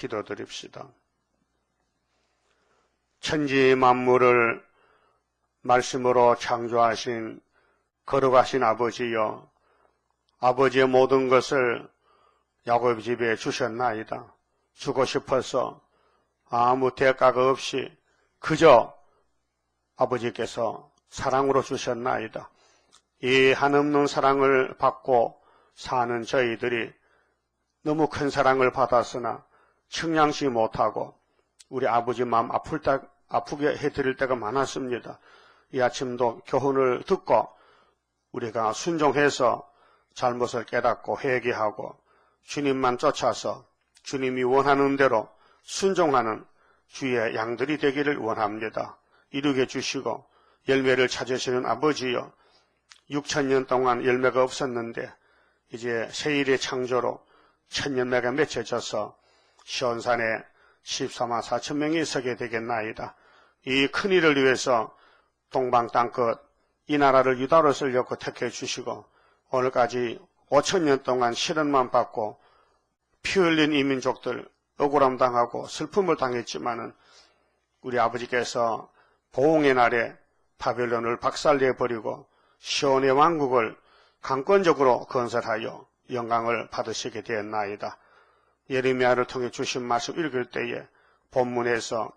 기도드립시다. 천지 만물을 말씀으로 창조하신 거룩하신 아버지여, 아버지의 모든 것을 야곱 집에 주셨나이다. 주고 싶어서 아무 대가가 없이 그저 아버지께서 사랑으로 주셨나이다. 이 한없는 사랑을 받고 사는 저희들이 너무 큰 사랑을 받았으나 측량치 못하고 우리 아버지 마음 아프게 해드릴 때가 많았습니다. 이 아침도 교훈을 듣고 우리가 순종해서 잘못을 깨닫고 회개하고 주님만 쫓아서 주님이 원하는 대로 순종하는 주의 양들이 되기를 원합니다. 이루게 주시고 열매를 찾으시는 아버지여, 6,000년 동안 열매가 없었는데 이제 세일의 창조로 천년매가 맺혀져서 시온산에 14만 4천 명이 서게 되겠나이다. 이 큰일을 위해서 동방 땅끝 이 나라를 유다로 쓰려고 택해 주시고 오늘까지 5,000년 동안 시련만 받고 피 흘린 이민족들 억울함 당하고 슬픔을 당했지만은 우리 아버지께서 보응의 날에 바벨론을 박살내버리고 시온의 왕국을 강권적으로 건설하여 영광을 받으시게 되었나이다. 예레미야를 통해 주신 말씀 읽을 때에 본문에서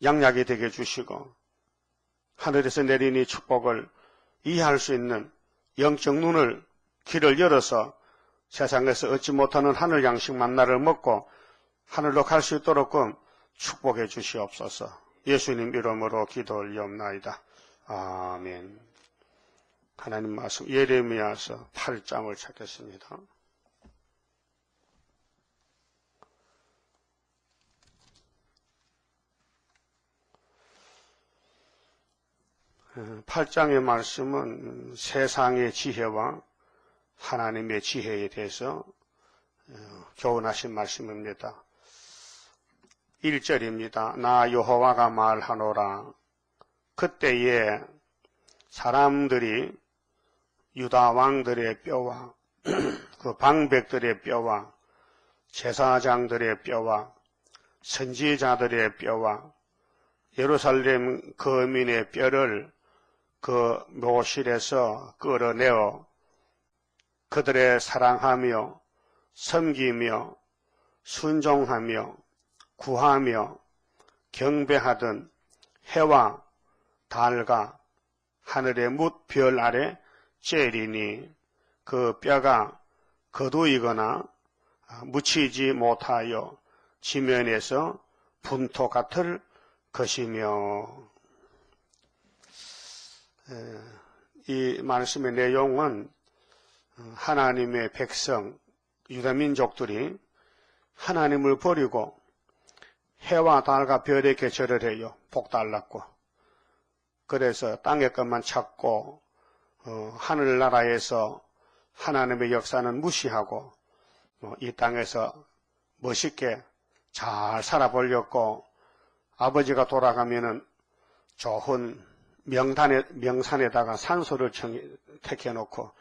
양약이 되게 해주시고 하늘에서 내린 이 축복을 이해할 수 있는 영적 눈을 길을 열어서 세상에서 얻지 못하는 하늘 양식 만나를 먹고 하늘로 갈 수 있도록끔 축복해 주시옵소서. 예수님 이름으로 기도 올리옵나이다. 아멘. 하나님 말씀 예레미야서 8장을 찾겠습니다. 팔 장의 말씀은 세상의 지혜와 하나님의 지혜에 대해서 교훈하신 말씀입니다. 1절입니다. 나 여호와가 말하노라. 그때에 사람들이 유다 왕들의 뼈와 그 방백들의 뼈와 제사장들의 뼈와 선지자들의 뼈와 예루살렘 거민의 뼈를 그 묘실에서 끌어내어 그들의 사랑하며 섬기며 순종하며 구하며 경배하던 해와 달과 하늘의 뭇별 아래 째리니 그 뼈가 거두이거나 묻히지 못하여 지면에서 분토 같을 것이며. 이 말씀의 내용은 하나님의 백성 유다민족들이 하나님을 버리고 해와 달과 별에게 절을 해요. 복달랐고. 그래서 땅의 것만 찾고 하늘나라에서 하나님의 역사는 무시하고 이 땅에서 멋있게 잘 살아보려고 아버지가 돌아가면은 좋은 명산에다가 산소를 택해놓고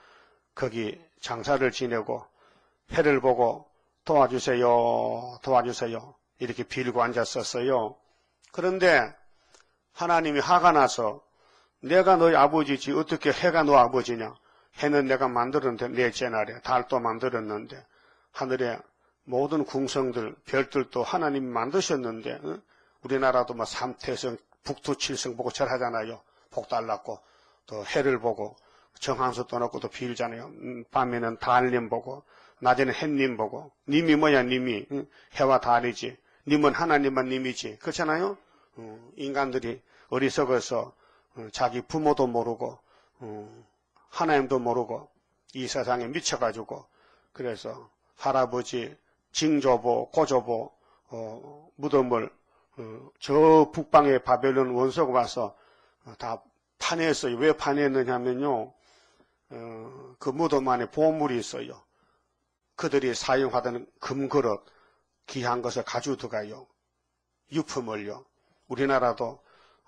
거기 장사를 지내고 해를 보고 도와주세요 이렇게 빌고 앉았었어요. 그런데 하나님이 화가 나서 내가 너희 아버지지 어떻게 해가 너 아버지냐. 해는 내가 만들었는데 넷째 날에 달도 만들었는데 하늘에 모든 궁성들 별들도 하나님이 만드셨는데 우리나라도 뭐 삼태성 북두칠성 보고 절하잖아요. 복 달랐고 또 해를 보고 정한수 떠놓고 또 빌잖아요. 밤에는 달님 보고 낮에는 햇님 보고. 님이 뭐야 님이 해와 달이지. 님은 하나님만 님이지. 그렇잖아요. 인간들이 어리석어서 자기 부모도 모르고 하나님도 모르고 이 세상에 미쳐가지고 그래서 할아버지 징조보 고조보 무덤을 저 북방의 바벨론 원소가 와서 다 파냈어요. 왜 파냈느냐 하면요. 그 무덤 안에 보물이 있어요. 그들이 사용하던 금그릇 귀한 것을 가져들어가요. 유품을요. 우리나라도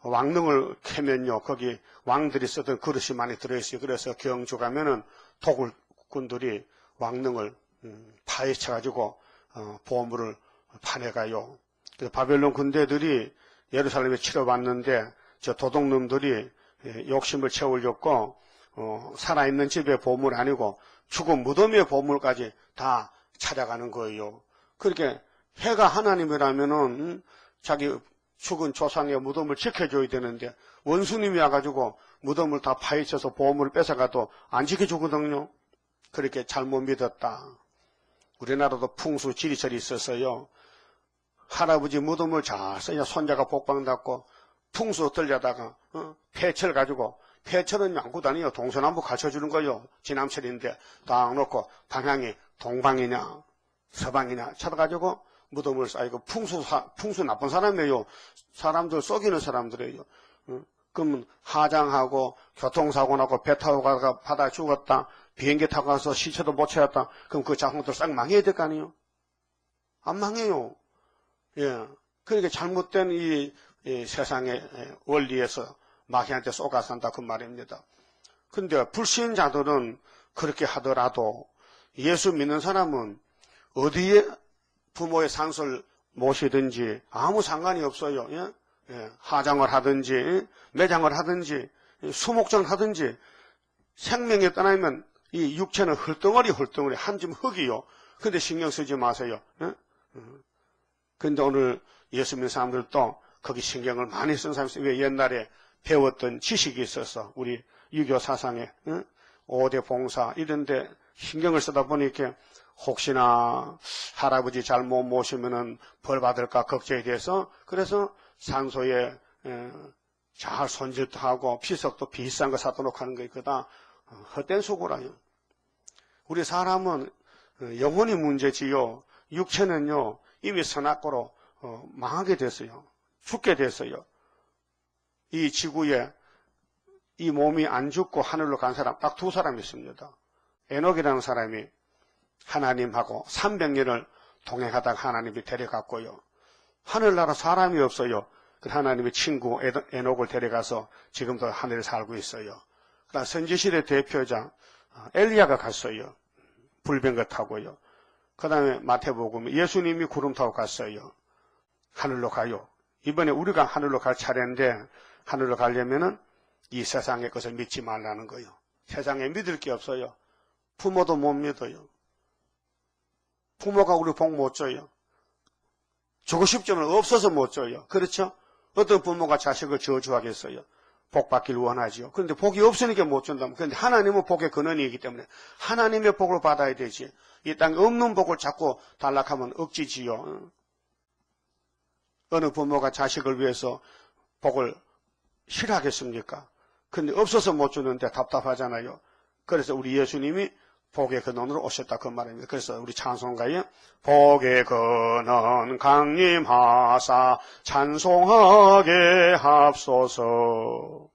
왕릉을 캐면요. 거기 왕들이 쓰던 그릇이 많이 들어있어요. 그래서 경주 가면은 토굴꾼들이 왕릉을 파헤쳐가지고 보물을 파내가요. 그래서 바벨론 군대들이 예루살렘에 치러봤는데 저 도둑놈들이 욕심을 채우려고 살아있는 집의 보물 아니고 죽은 무덤의 보물까지 다 찾아가는 거예요. 그렇게 해가 하나님이라면은 자기 죽은 조상의 무덤을 지켜줘야 되는데 원수님이 와가지고 무덤을 다 파헤쳐서 보물을 뺏어가도 안 지켜주거든요. 그렇게 잘못 믿었다. 우리나라도 풍수 지리철이 있어서요. 할아버지 무덤을 잘 써야 손자가 복방받고 풍수 들려다가 폐철 가지고 폐철은 양구 다니요. 동서남북 갖춰주는 거요. 지남철인데 딱 놓고 방향이 동방이냐 서방이냐 찾아가지고 무덤을 쌓이고 풍수 나쁜 사람이에요. 사람들 속이는 사람들이에요. 그러면 하장하고 교통사고 나고 배 타고 가다가 바다 죽었다. 비행기 타고 가서 시체도 못 찾았다. 그럼 그 작품들 싹 망해야 될 거 아니에요? 안 망해요. 예. 그러니까 잘못된 이 세상의 원리에서 마귀한테 쏘가 산다 그 말입니다. 근데 불신자들은 그렇게 하더라도 예수 믿는 사람은 어디에 부모의 상속을 모시든지 아무 상관이 없어요. 예? 예. 하장을 하든지 매장을 하든지 수목장을 하든지 생명에 떠나면 이 육체는 헐덩어리 한 줌 흙이요. 근데 신경 쓰지 마세요. 예? 근데 오늘 예수 믿는 사람들도 거기 신경을 많이 쓴 사람이 있어요. 왜 옛날에 배웠던 지식이 있어서 우리 유교 사상에 5대 봉사 이런데 신경을 쓰다 보니까 혹시나 할아버지 잘못 모시면은 벌 받을까 걱정이 돼서 그래서 산소에 잘 손질도 하고 피석도 비싼 거 사다 놓고 하는 거 있거든. 헛된 수고라요. 우리 사람은 영혼이 문제지요. 육체는요 이미 선악고로 망하게 됐어요. 죽게 됐어요. 이 지구에 이 몸이 안 죽고 하늘로 간 사람 딱 두 사람이 있습니다. 에녹이라는 사람이 하나님하고 300년을 동행하다가 하나님이 데려갔고요. 하늘나라 사람이 없어요. 그 하나님의 친구 에녹을 데려가서 지금도 하늘에 살고 있어요. 그다음 선지시대 대표자 엘리야가 갔어요. 불병거 타고요. 그 다음에 마태복음 예수님이 구름 타고 갔어요. 하늘로 가요. 이번에 우리가 하늘로 갈 차례인데 하늘로 가려면은 이 세상의 것을 믿지 말라는 거예요. 세상에 믿을 게 없어요. 부모도 못 믿어요. 부모가 우리 복 못 줘요. 주고 싶지만 없어서 못 줘요. 그렇죠? 어떤 부모가 자식을 저주하겠어요. 복 받길 원하지요. 그런데 복이 없으니까 못 준다면. 그런데 하나님은 복의 근원이기 때문에 하나님의 복을 받아야 되지. 이 땅에 없는 복을 자꾸 달락하면 억지지요. 어느 부모가 자식을 위해서 복을 싫어하겠습니까? 근데 없어서 못 주는데 답답하잖아요. 그래서 우리 예수님이 복의 근원으로 오셨다 그 말입니다. 그래서 우리 찬송가에 복의 근원 강림하사 찬송하게 합소서.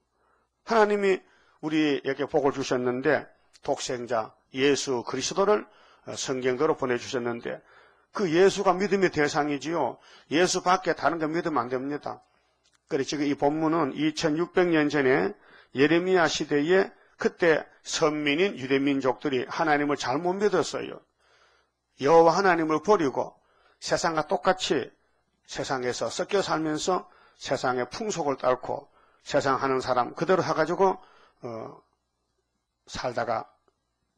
하나님이 우리에게 복을 주셨는데 독생자 예수 그리스도를 성경대로 보내주셨는데 그 예수가 믿음의 대상이지요. 예수 밖에 다른 거 믿으면 안 됩니다. 그래서 지금 이 본문은 2600년 전에 예레미야 시대에 그때 선민인 유대민족들이 하나님을 잘못 믿었어요. 여호와 하나님을 버리고 세상과 똑같이 세상에서 섞여 살면서 세상의 풍속을 따르고 세상 하는 사람 그대로 해가지고 살다가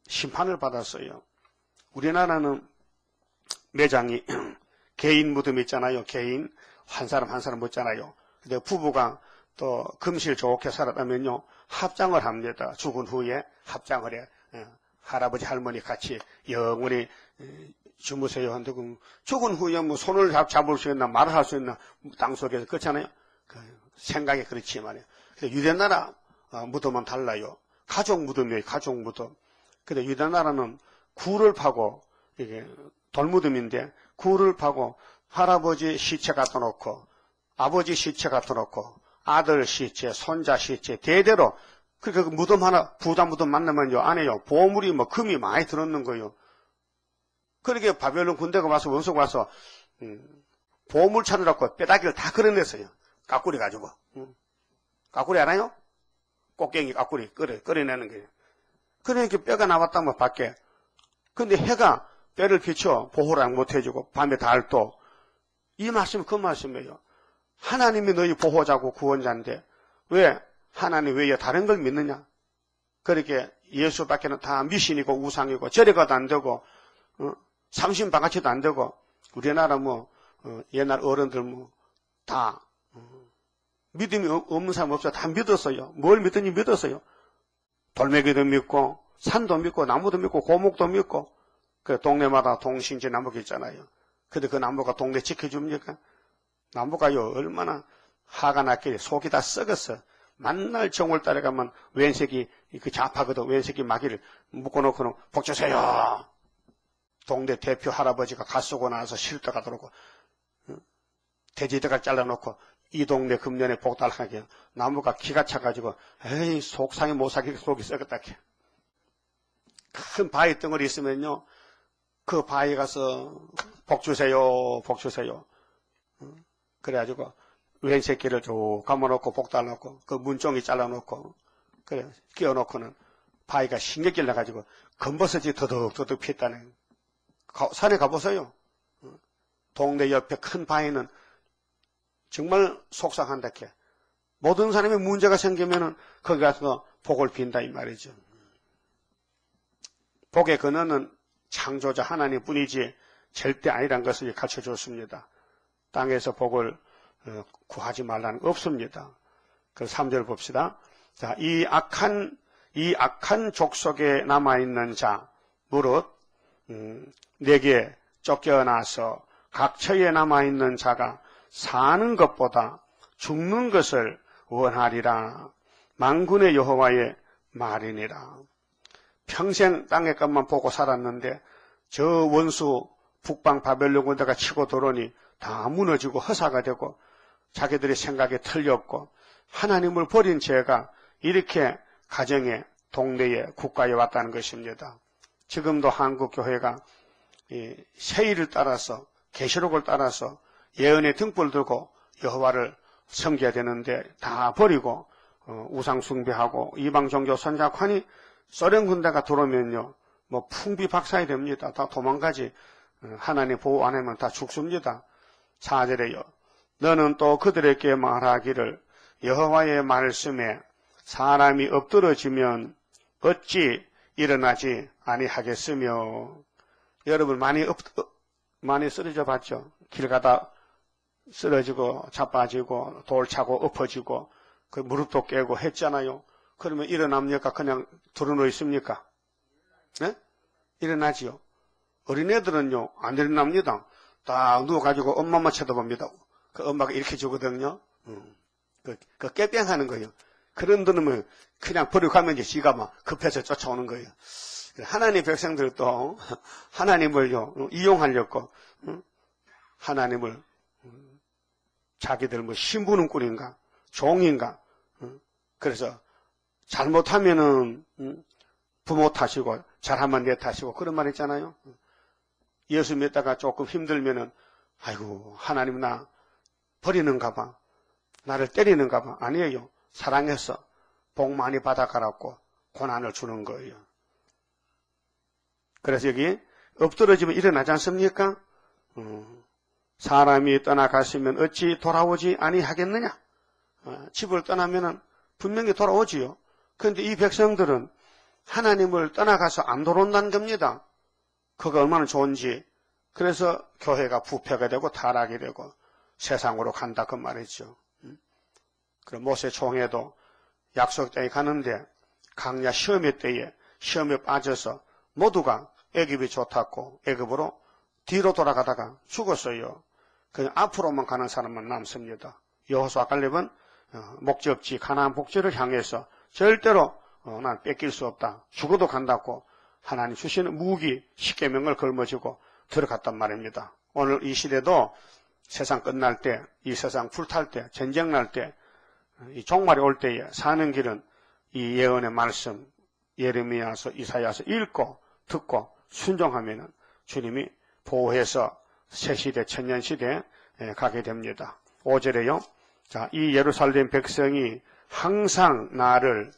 심판을 받았어요. 우리나라는 매장이 개인 무덤 있잖아요. 개인 한 사람 한 사람 묻잖아요. 근데 부부가 또 금실 좋게 살았다면요 합장을 합니다. 죽은 후에 합장을 해. 할아버지 할머니 같이 영원히 주무세요 한데 죽은 후에 뭐 손을 잡을 수 있나 말을 할 수 있나 땅 속에서 그렇잖아요. 그 생각이 그렇지 말이에요. 유대나라 무덤은 달라요. 가족 무덤이에요. 가족 무덤. 근데 유대나라는 굴을 파고 이게 돌무덤인데 굴을 파고 할아버지 시체 갖다 놓고 아버지 시체 갖다 놓고 아들 시체, 손자 시체 대대로 그러니까 그 무덤 하나 부자 무덤 만나면요 안에요 보물이 뭐 금이 많이 들었는 거예요. 그렇게 바벨론 군대가 와서 원수가 와서 보물 찾으라고 뼈다귀를 다 걸어냈어요. 까꾸리 가지고. 까꾸리 알아요? 꽃갱이 까꾸리 끓여내는 거예요. 그러니까 뼈가 나왔다면 밖에. 근데 해가 뼈를 비춰 보호를 못 해주고 밤에 달도 이 말씀은 그 말씀이에요. 하나님이 너희 보호자고 구원자인데 왜 하나님 외에 다른 걸 믿느냐? 그렇게 예수밖에는 다 미신이고 우상이고 절에가도 안 되고 삼신방아치도 안 되고 우리나라 옛날 어른들 다 믿음이 없는 사람 없어요. 다 믿었어요. 뭘 믿든지 믿었어요. 돌멩이도 믿고 산도 믿고 나무도 믿고 고목도 믿고 그 동네마다 동신지 나무가 있잖아요. 근데 그 나무가 동네 지켜줍니까? 나무가요 얼마나 화가 났길래 속이 다 썩었어. 만날 정월 달에 가면 왼색이 그 좌파거든. 왼색이 마귀를 묶어놓고는 복 주세요. 동네 대표 할아버지가 가 쏘고 나서 실드가 들어오고 돼지대가 잘라놓고 이 동네 금년에 복달하게 나무가 기가 차가지고 에이 속상해 못사기 속이 썩었다. 큰 바위 덩어리 있으면요 그 바위 가서 복 주세요 복 주세요. 그래가지고 왼새끼를 쭉 감아놓고 복 달라놓고 그 문종이 잘라놓고 그래 끼워놓고는 바위가 신경질 나가지고 검버섯이 더덕더덕 피었다네. 산에 가보세요. 동네 옆에 큰 바위는 정말 속상한다. 모든 사람이 문제가 생기면은 거기 가서 복을 빈다 이 말이죠. 복의 근원은 창조자 하나님 뿐이지 절대 아니란 것을 가르쳐 줬습니다. 땅에서 복을 구하지 말라는 거 없습니다. 그 3절 봅시다. 자, 이 악한 족속에 남아있는 자, 무릇, 내게 쫓겨나서 각처에 남아있는 자가 사는 것보다 죽는 것을 원하리라. 만군의 여호와의 말이니라. 평생 땅의 것만 보고 살았는데 저 원수 북방 바벨론 군대가 치고 들어오니 다 무너지고 허사가 되고 자기들의 생각이 틀렸고 하나님을 버린 죄가 이렇게 가정에 동네에 국가에 왔다는 것입니다. 지금도 한국 교회가 세일을 따라서 계시록을 따라서 예언의 등불 들고 여호와를 섬겨야 되는데 다 버리고 우상 숭배하고 이방 종교 선작하니 소련 군대가 들어오면요 풍비박산이 됩니다. 다 도망가지. 하나님 보호 안 하면 다 죽습니다. 4절에요. 너는 또 그들에게 말하기를 여호와의 말씀에 사람이 엎드러지면 어찌 일어나지 아니하겠으며. 여러분 많이 쓰러져 봤죠? 길 가다 쓰러지고 자빠지고 돌 차고 엎어지고 그 무릎도 깨고 했잖아요. 그러면 일어납니까? 그냥 드러누워 있습니까? 네? 일어나지요. 어린애들은요 안 일어납니다. 딱 누워가지고 엄마만 쳐다봅니다. 그 엄마가 이렇게 주거든요. 그 깨병하는 거예요. 그런 놈은 그냥 버리고 가면 이제 지가 막 급해서 쫓아오는 거예요. 하나님 백성들도 하나님을요 이용하려고 하나님을 자기들 신부는 꾼인가 종인가 그래서 잘못하면은 부모 탓이고 잘하면 내 탓이고 그런 말 있잖아요. 예수 믿다가 조금 힘들면은 아이고 하나님 나 버리는가 봐 나를 때리는가 봐. 아니에요. 사랑해서 복 많이 받아가라고 고난을 주는 거예요. 그래서 여기 엎드러지면 일어나지 않습니까? 사람이 떠나갔으면 어찌 돌아오지 아니하겠느냐? 집을 떠나면은 분명히 돌아오지요. 그런데 이 백성들은 하나님을 떠나가서 안 돌아온다는 겁니다. 그거 얼마나 좋은지. 그래서 교회가 부패가 되고 타락이 되고 세상으로 간다 그 말이죠. 그럼 모세 총회도 약속 땅에 가는데 강야 시험의 때에 시험에 빠져서 모두가 애굽이 좋다고 애굽으로 뒤로 돌아가다가 죽었어요. 그냥 앞으로만 가는 사람만 남습니다. 여호수아 갈렙은 목적지 가나안 복지를 향해서 절대로 난 뺏길 수 없다. 죽어도 간다고 하나님 주시는 무기 십계명을 걸머쥐고 들어갔단 말입니다. 오늘 이 시대도 세상 끝날 때, 이 세상 불탈 때, 전쟁 날 때, 이 종말이 올 때에 사는 길은 이 예언의 말씀 예레미야서 이사야서 읽고 듣고 순종하면은 주님이 보호해서 새시대 천년시대에 가게 됩니다. 5절에요. 자, 이 예루살렘 백성이 항상 나를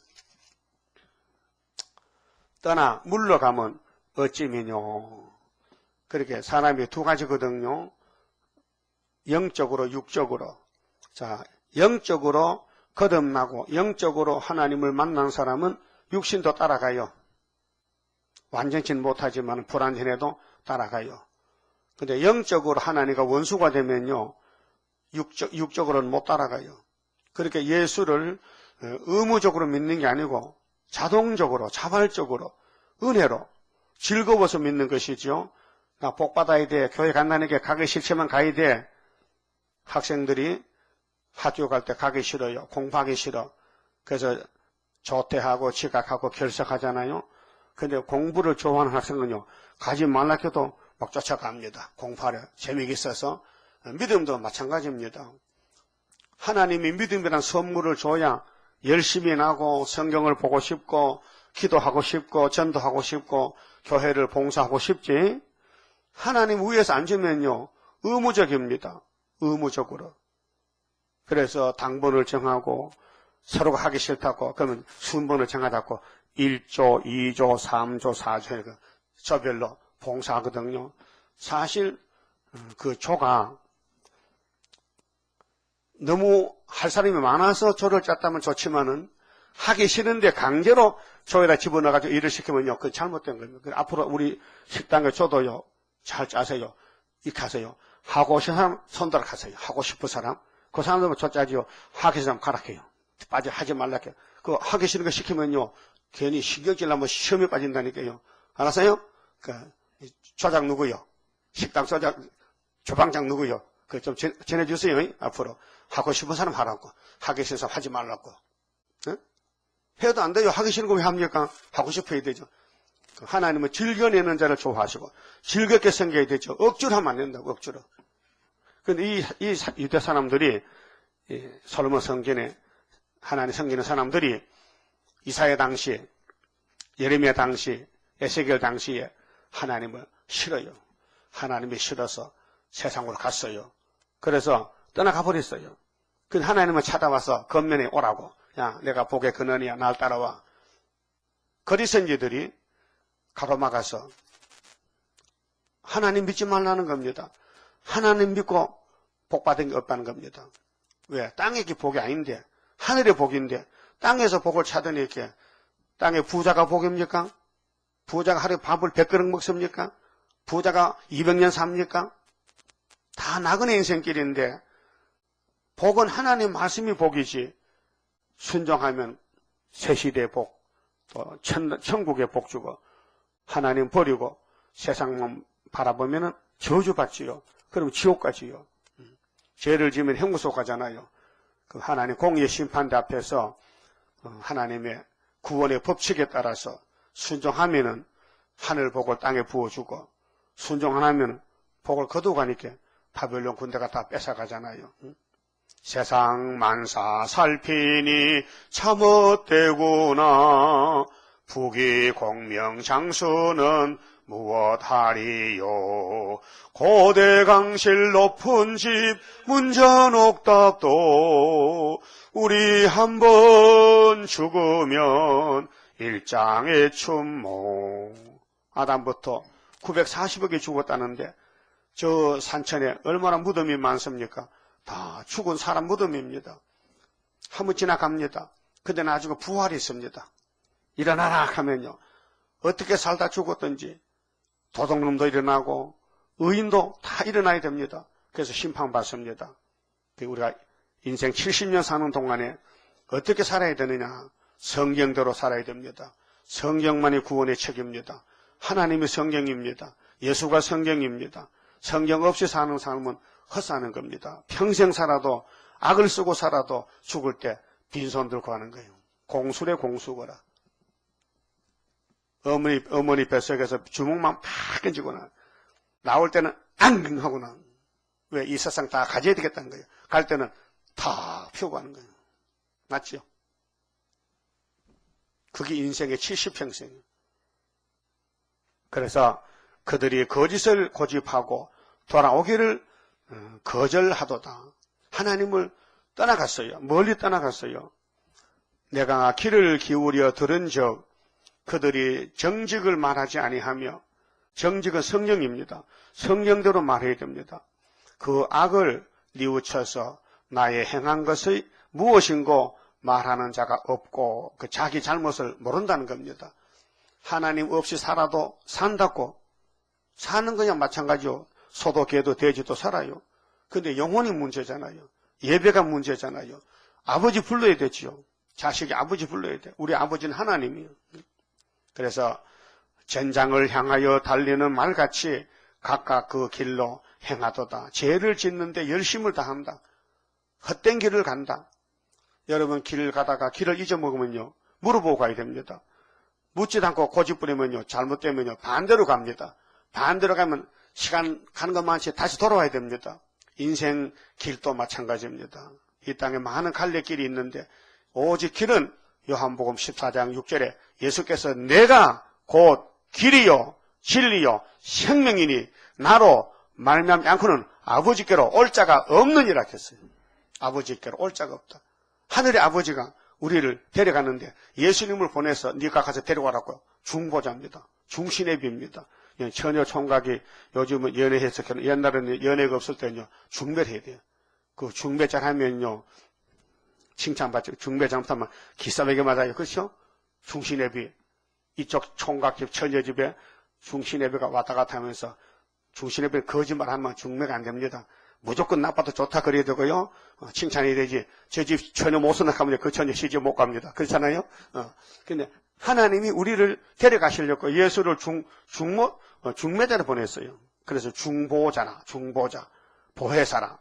떠나 물러가면 어찌미뇨. 그렇게 사람이 두 가지거든요. 영적으로 육적으로. 자, 영적으로 거듭나고 영적으로 하나님을 만난 사람은 육신도 따라가요. 완전치는 못하지만 불완전해도 따라가요. 근데 영적으로 하나님과 원수가 되면요, 육적으로는 못 따라가요. 그렇게 예수를 의무적으로 믿는 게 아니고 자동적으로, 자발적으로, 은혜로 즐거워서 믿는 것이죠. 나 복 받아야 돼. 교회 간다니까 가기 싫지만 가야 돼. 학생들이 학교 갈 때 가기 싫어요. 공부하기 싫어. 그래서 조퇴하고 지각하고 결석하잖아요. 근데 공부를 좋아하는 학생은요, 가지 말라 해도 막 쫓아갑니다. 공부하려 재미가 있어서. 믿음도 마찬가지입니다. 하나님이 믿음이란 선물을 줘야 열심히 나고 성경을 보고 싶고 기도하고 싶고 전도하고 싶고 교회를 봉사하고 싶지. 하나님 위에서 안 주면요, 의무적입니다. 의무적으로. 그래서 당번을 정하고 서로가 하기 싫다고 그러면 순번을 정하자고 1조, 2조, 3조, 4조 저별로 봉사하거든요. 사실 그 조가 너무 할 사람이 많아서 조를 짰다면 좋지만은 하기 싫은데 강제로 조에다 집어넣어가지고 일을 시키면요, 그건 잘못된 겁니다. 앞으로 우리 식당에 조도요, 잘 짜세요. 이렇게 하세요. 하고 싶은 사람 손들어 가세요. 하고 싶은 사람. 그 사람들은 조 짜지요. 하기 싫은 사람 가락해요. 빠져 하지 말라게요. 그 하기 싫은 거 시키면요, 괜히 신경질 나면 시험에 빠진다니까요. 알았어요? 그 조장 누구요? 식당 조방장 누구요? 그 좀 전해주세요. 앞으로 하고 싶은 사람 하라고, 하기 싫은 사람 하지 말라고. 네? 해도 안 돼요. 하기 싫은 거 왜 합니까? 하고 싶어야 되죠. 하나님은 즐겨내는 자를 좋아하시고 즐겁게 섬겨야 되죠. 억지로 하면 안 된다고, 억지로. 그런데 이 유대 사람들이, 솔로몬 성전에 하나님 섬기는 사람들이 이사야 당시, 예레미야 당시, 에스겔 당시에 하나님을 싫어요. 하나님이 싫어서 세상으로 갔어요. 그래서 떠나가 버렸어요. 그 하나님을 찾아와서 겉면에 오라고. 야, 내가 복의 근원이야. 날 따라와. 거리 선지들이 가로막아서 하나님 믿지 말라는 겁니다. 하나님 믿고 복 받은 게 없다는 겁니다. 왜? 땅의 복이 아닌데, 하늘의 복인데, 땅에서 복을 찾으니 이렇게, 땅의 부자가 복입니까? 부자가 하루에 밥을 100그릇 먹습니까? 부자가 200년 삽니까? 다 나그네 인생길인데, 복은 하나님 말씀이 복이지, 순종하면 새시대의 복, 또 천국의 복 주고, 하나님 버리고 세상만 바라보면 저주받지요. 그럼 지옥 가지요. 죄를 지으면 형무소 가잖아요. 그 하나님 공의의 심판대 앞에서 하나님의 구원의 법칙에 따라서 순종하면은 하늘 복을 땅에 부어주고, 순종 안 하면 복을 거두가니까 바벨론 군대가 다 뺏어가잖아요. 세상 만사 살피니 참헛되구나. 부귀 공명 장수는 무엇하리요. 고대 강실 높은 집 문전옥답도 우리 한번 죽으면 일장의 춘몽. 아담부터 940억이 죽었다는데 저 산천에 얼마나 무덤이 많습니까? 다 죽은 사람 무덤입니다. 한번 지나갑니다. 근데 나중에 부활이 있습니다. 일어나라 하면요, 어떻게 살다 죽었든지 도둑놈도 일어나고 의인도 다 일어나야 됩니다. 그래서 심판받습니다. 우리가 인생 70년 사는 동안에 어떻게 살아야 되느냐? 성경대로 살아야 됩니다. 성경만이 구원의 책입니다. 하나님이 성경입니다. 예수가 성경입니다. 성경 없이 사는 삶은 헛사는 겁니다. 평생 살아도, 악을 쓰고 살아도 죽을 때 빈손 들고 하는 거예요. 공수래 공수거라. 어머니 뱃속에서 주먹만 팍 던지거나 나올 때는 앙 하고나, 왜 이 세상 다 가져야 되겠다는 거예요. 갈 때는 다 피우고 하는 거예요. 맞죠? 그게 인생의 70평생이에요. 그래서 그들이 거짓을 고집하고 돌아오기를 거절하도다. 하나님을 떠나갔어요. 멀리 떠나갔어요. 내가 귀를 기울여 들은 적 그들이 정직을 말하지 아니하며, 정직은 성령입니다. 성령대로 말해야 됩니다. 그 악을 뉘우쳐서 나의 행한 것의 무엇인고 말하는 자가 없고 그 자기 잘못을 모른다는 겁니다. 하나님 없이 살아도 산다고 사는 거냐 마찬가지요. 소도 개도 돼지도 살아요. 근데 영혼이 문제잖아요. 예배가 문제잖아요. 아버지 불러야 되지요. 자식이 아버지 불러야 돼. 우리 아버지는 하나님이요. 그래서 전장을 향하여 달리는 말같이 각각 그 길로 행하도다. 죄를 짓는데 열심을 다한다. 헛된 길을 간다. 여러분 길 가다가 길을 잊어먹으면요. 물어보고 가야 됩니다. 묻지도 않고 고집부리면요. 잘못되면요. 반대로 갑니다. 반대로 가면 시간 가는 것만치 다시 돌아와야 됩니다. 인생 길도 마찬가지입니다. 이 땅에 많은 갈래길이 있는데 오직 길은 요한복음 14장 6절에 예수께서 내가 곧 길이요 진리요 생명이니 나로 말미암지 않고는 아버지께로 올 자가 없느니라 했어요. 아버지께로 올 자가 없다. 하늘의 아버지가 우리를 데려가는데 예수님을 보내서 네가 가서 데려가라고 중보자입니다. 중신애비입니다. 처녀 총각이 요즘은 연애해서 옛날에는 연애가 없을 때는요 중매를 해야 돼요. 그 중매장 하면요 칭찬받죠. 중매장 하면 기싸매게 맞아요. 그렇죠? 중신애비 이쪽 총각집 처녀집에 중신애비가 왔다 갔다 하면서 중신애비 거짓말하면 중매가 안 됩니다. 무조건 나빠도 좋다 그래야 되고요. 칭찬해야 되지. 저 집 처녀 못 선택하면 그 처녀 시집 못 갑니다. 그렇잖아요? 근데 하나님이 우리를 데려가시려고 예수를 중매자로 보냈어요. 그래서 중보자나, 중보자, 보혜사라,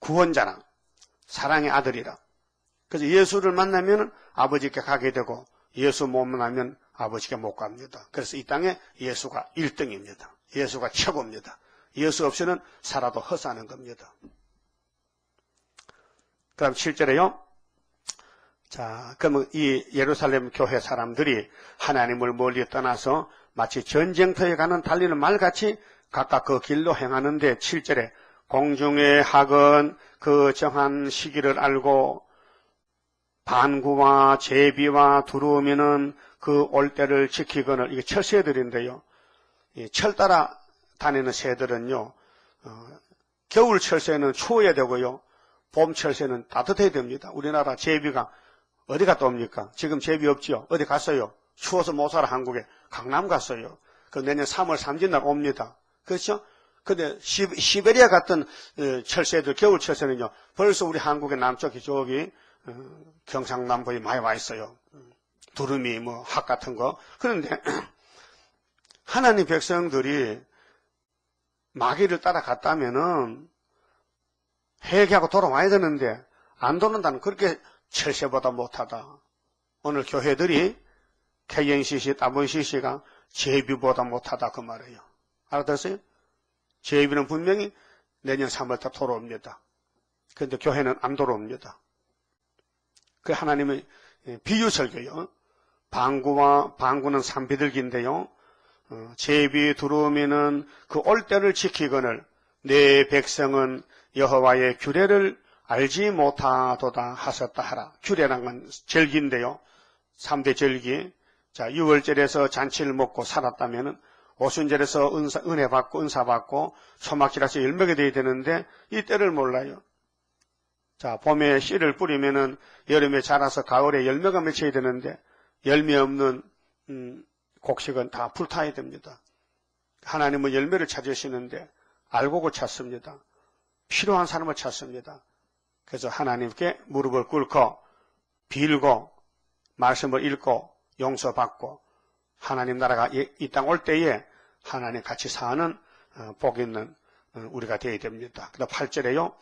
구원자라, 사랑의 아들이라. 그래서 예수를 만나면 아버지께 가게 되고 예수 못 만나면 아버지께 못 갑니다. 그래서 이 땅에 예수가 1등입니다. 예수가 최고입니다. 예수 없이는 살아도 헛사는 겁니다. 그럼 7절에요. 자, 그러면 이 예루살렘 교회 사람들이 하나님을 멀리 떠나서 마치 전쟁터에 가는 달리는 말같이 각각 그 길로 행하는데 7절에 공중의 학은 그 정한 시기를 알고 반구와 제비와 두루미는 그 올 때를 지키거늘. 이게 철새들인데요. 철 따라 다니는 새들은요, 겨울 철새는 추워야 되고요, 봄 철새는 따뜻해야 됩니다. 우리나라 제비가 어디 갔다 옵니까? 지금 제비 없지요? 어디 갔어요? 추워서 못 살아, 한국에. 강남 갔어요. 그 내년 3월 3일 옵니다. 그렇죠? 근데 시베리아 같은 철새들, 겨울 철새는요, 벌써 우리 한국의 남쪽이 저기, 경상남도에 많이 와 있어요. 두루미, 학 같은 거. 그런데, 하나님 백성들이 마귀를 따라갔다면은 회개하고 돌아와야 되는데 안 돌아온다는 그렇게 철새보다 못하다. 오늘 교회들이 KNCC, WCC가 제비보다 못하다 그 말이에요. 알아들었어요? 제비는 분명히 내년 3월달 돌아옵니다. 그런데 교회는 안 돌아옵니다. 그 하나님의 비유 설교요. 방구는 산비둘기인데요. 제비 두루미는 그 올 때를 지키거늘 내 백성은 여호와의 규례를 알지 못하도다 하셨다 하라. 규례란 건 절기인데요. 3대 절기. 자, 6월절에서 잔치를 먹고 살았다면은 오순절에서 은혜 받고 은사 받고 초막지라서 열매가 돼야 되는데 이 때를 몰라요. 자, 봄에 씨를 뿌리면은 여름에 자라서 가을에 열매가 맺혀야 되는데 열매 없는 곡식은 다 불타야 됩니다. 하나님은 열매를 찾으시는데 알곡을 찾습니다. 필요한 사람을 찾습니다. 그래서 하나님께 무릎을 꿇고 빌고 말씀을 읽고 용서받고 하나님 나라가 이 땅 올 때에 하나님 같이 사는 복 있는 우리가 되어야 됩니다. 그다음 8절에요.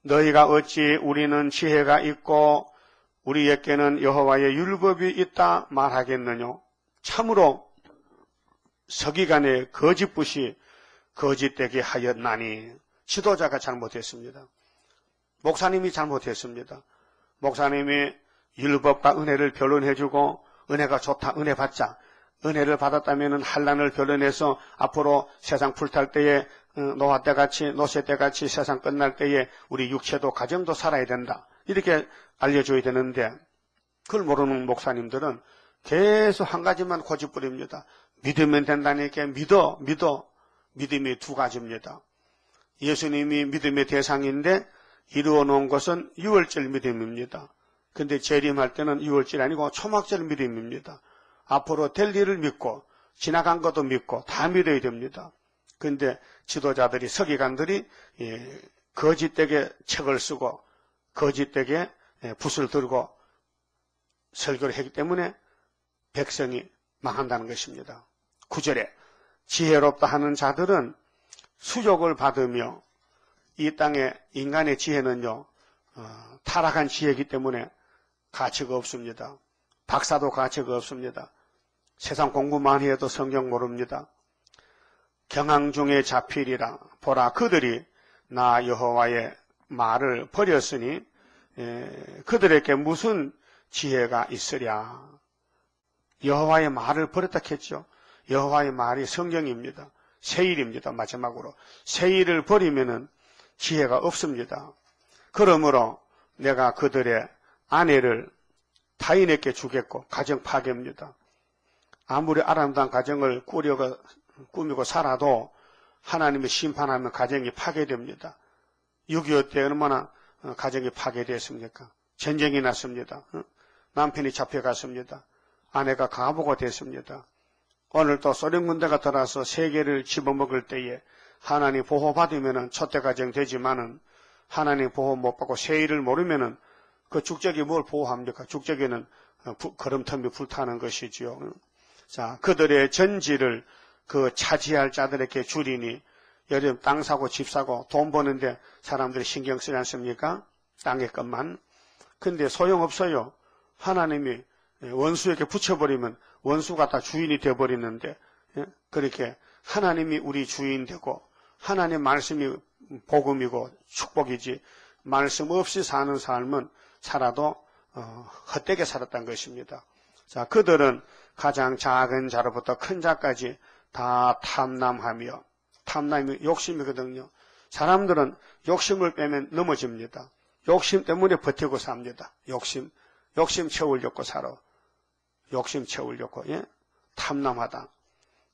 너희가 어찌 우리는 지혜가 있고 우리에게는 여호와의 율법이 있다 말하겠느냐. 참으로 서기관의 거짓붓이 거짓되게 하였나니. 지도자가 잘못했습니다. 목사님이 잘못했습니다. 목사님이 율법과 은혜를 변론해주고 은혜가 좋다, 은혜 받자. 은혜를 받았다면 환난을 변론해서 앞으로 세상 불탈 때에 노아 때같이 노세 때같이 세상 끝날 때에 우리 육체도 가정도 살아야 된다. 이렇게 알려줘야 되는데 그걸 모르는 목사님들은 계속 한 가지만 고집부립니다. 믿으면 된다니까 믿어. 믿음이 두 가지입니다. 예수님이 믿음의 대상인데 이루어 놓은 것은 유월절 믿음입니다. 근데 재림할 때는 유월절이 아니고 초막절 믿음입니다. 앞으로 될 일을 믿고 지나간 것도 믿고 다 믿어야 됩니다. 근데 지도자들이 서기관들이 거짓되게 책을 쓰고 거짓되게 붓을 들고 설교를 했기 때문에 백성이 망한다는 것입니다. 9절에 지혜롭다 하는 자들은 수족을 받으며 이 땅의 인간의 지혜는요 타락한 지혜이기 때문에 가치가 없습니다. 박사도 가치가 없습니다. 세상 공부만 해도 성경 모릅니다. 경항 중에 잡히리라. 보라 그들이 나 여호와의 말을 버렸으니 그들에게 무슨 지혜가 있으랴. 여호와의 말을 버렸다 했죠. 여호와의 말이 성경입니다. 세일입니다. 마지막으로 세일을 버리면은 지혜가 없습니다. 그러므로 내가 그들의 아내를 타인에게 주겠고 가정 파괴입니다. 아무리 아름다운 가정을 꾸미고 살아도 하나님이 심판하면 가정이 파괴됩니다. 6.25 때 얼마나 가정이 파괴됐습니까? 전쟁이 났습니다. 남편이 잡혀갔습니다. 아내가 가보가 됐습니다. 오늘 또 소련 군대가 들어와서 세계를 집어먹을 때에 하나님 보호받으면 첫대 가정 되지만은 하나님 보호 못 받고 세일을 모르면은 그 죽적이 뭘 보호합니까? 죽적에는 거름텀이 불타는 것이지요. 자, 그들의 전지를 그 차지할 자들에게 주리니 요즘 땅 사고 집 사고 돈 버는데 사람들이 신경 쓰지 않습니까? 땅의 것만. 근데 소용없어요. 하나님이 원수에게 붙여버리면 원수가 다 주인이 되어버리는데 그렇게 하나님이 우리 주인 되고 하나님 말씀이 복음이고 축복이지 말씀 없이 사는 삶은 살아도 헛되게 살았다는 것입니다. 자, 그들은 가장 작은 자로부터 큰 자까지 다 탐남하며 탐남이 욕심이거든요. 사람들은 욕심을 빼면 넘어집니다. 욕심 때문에 버티고 삽니다. 욕심 채우려고 살아. 욕심 채우려고 탐남하다.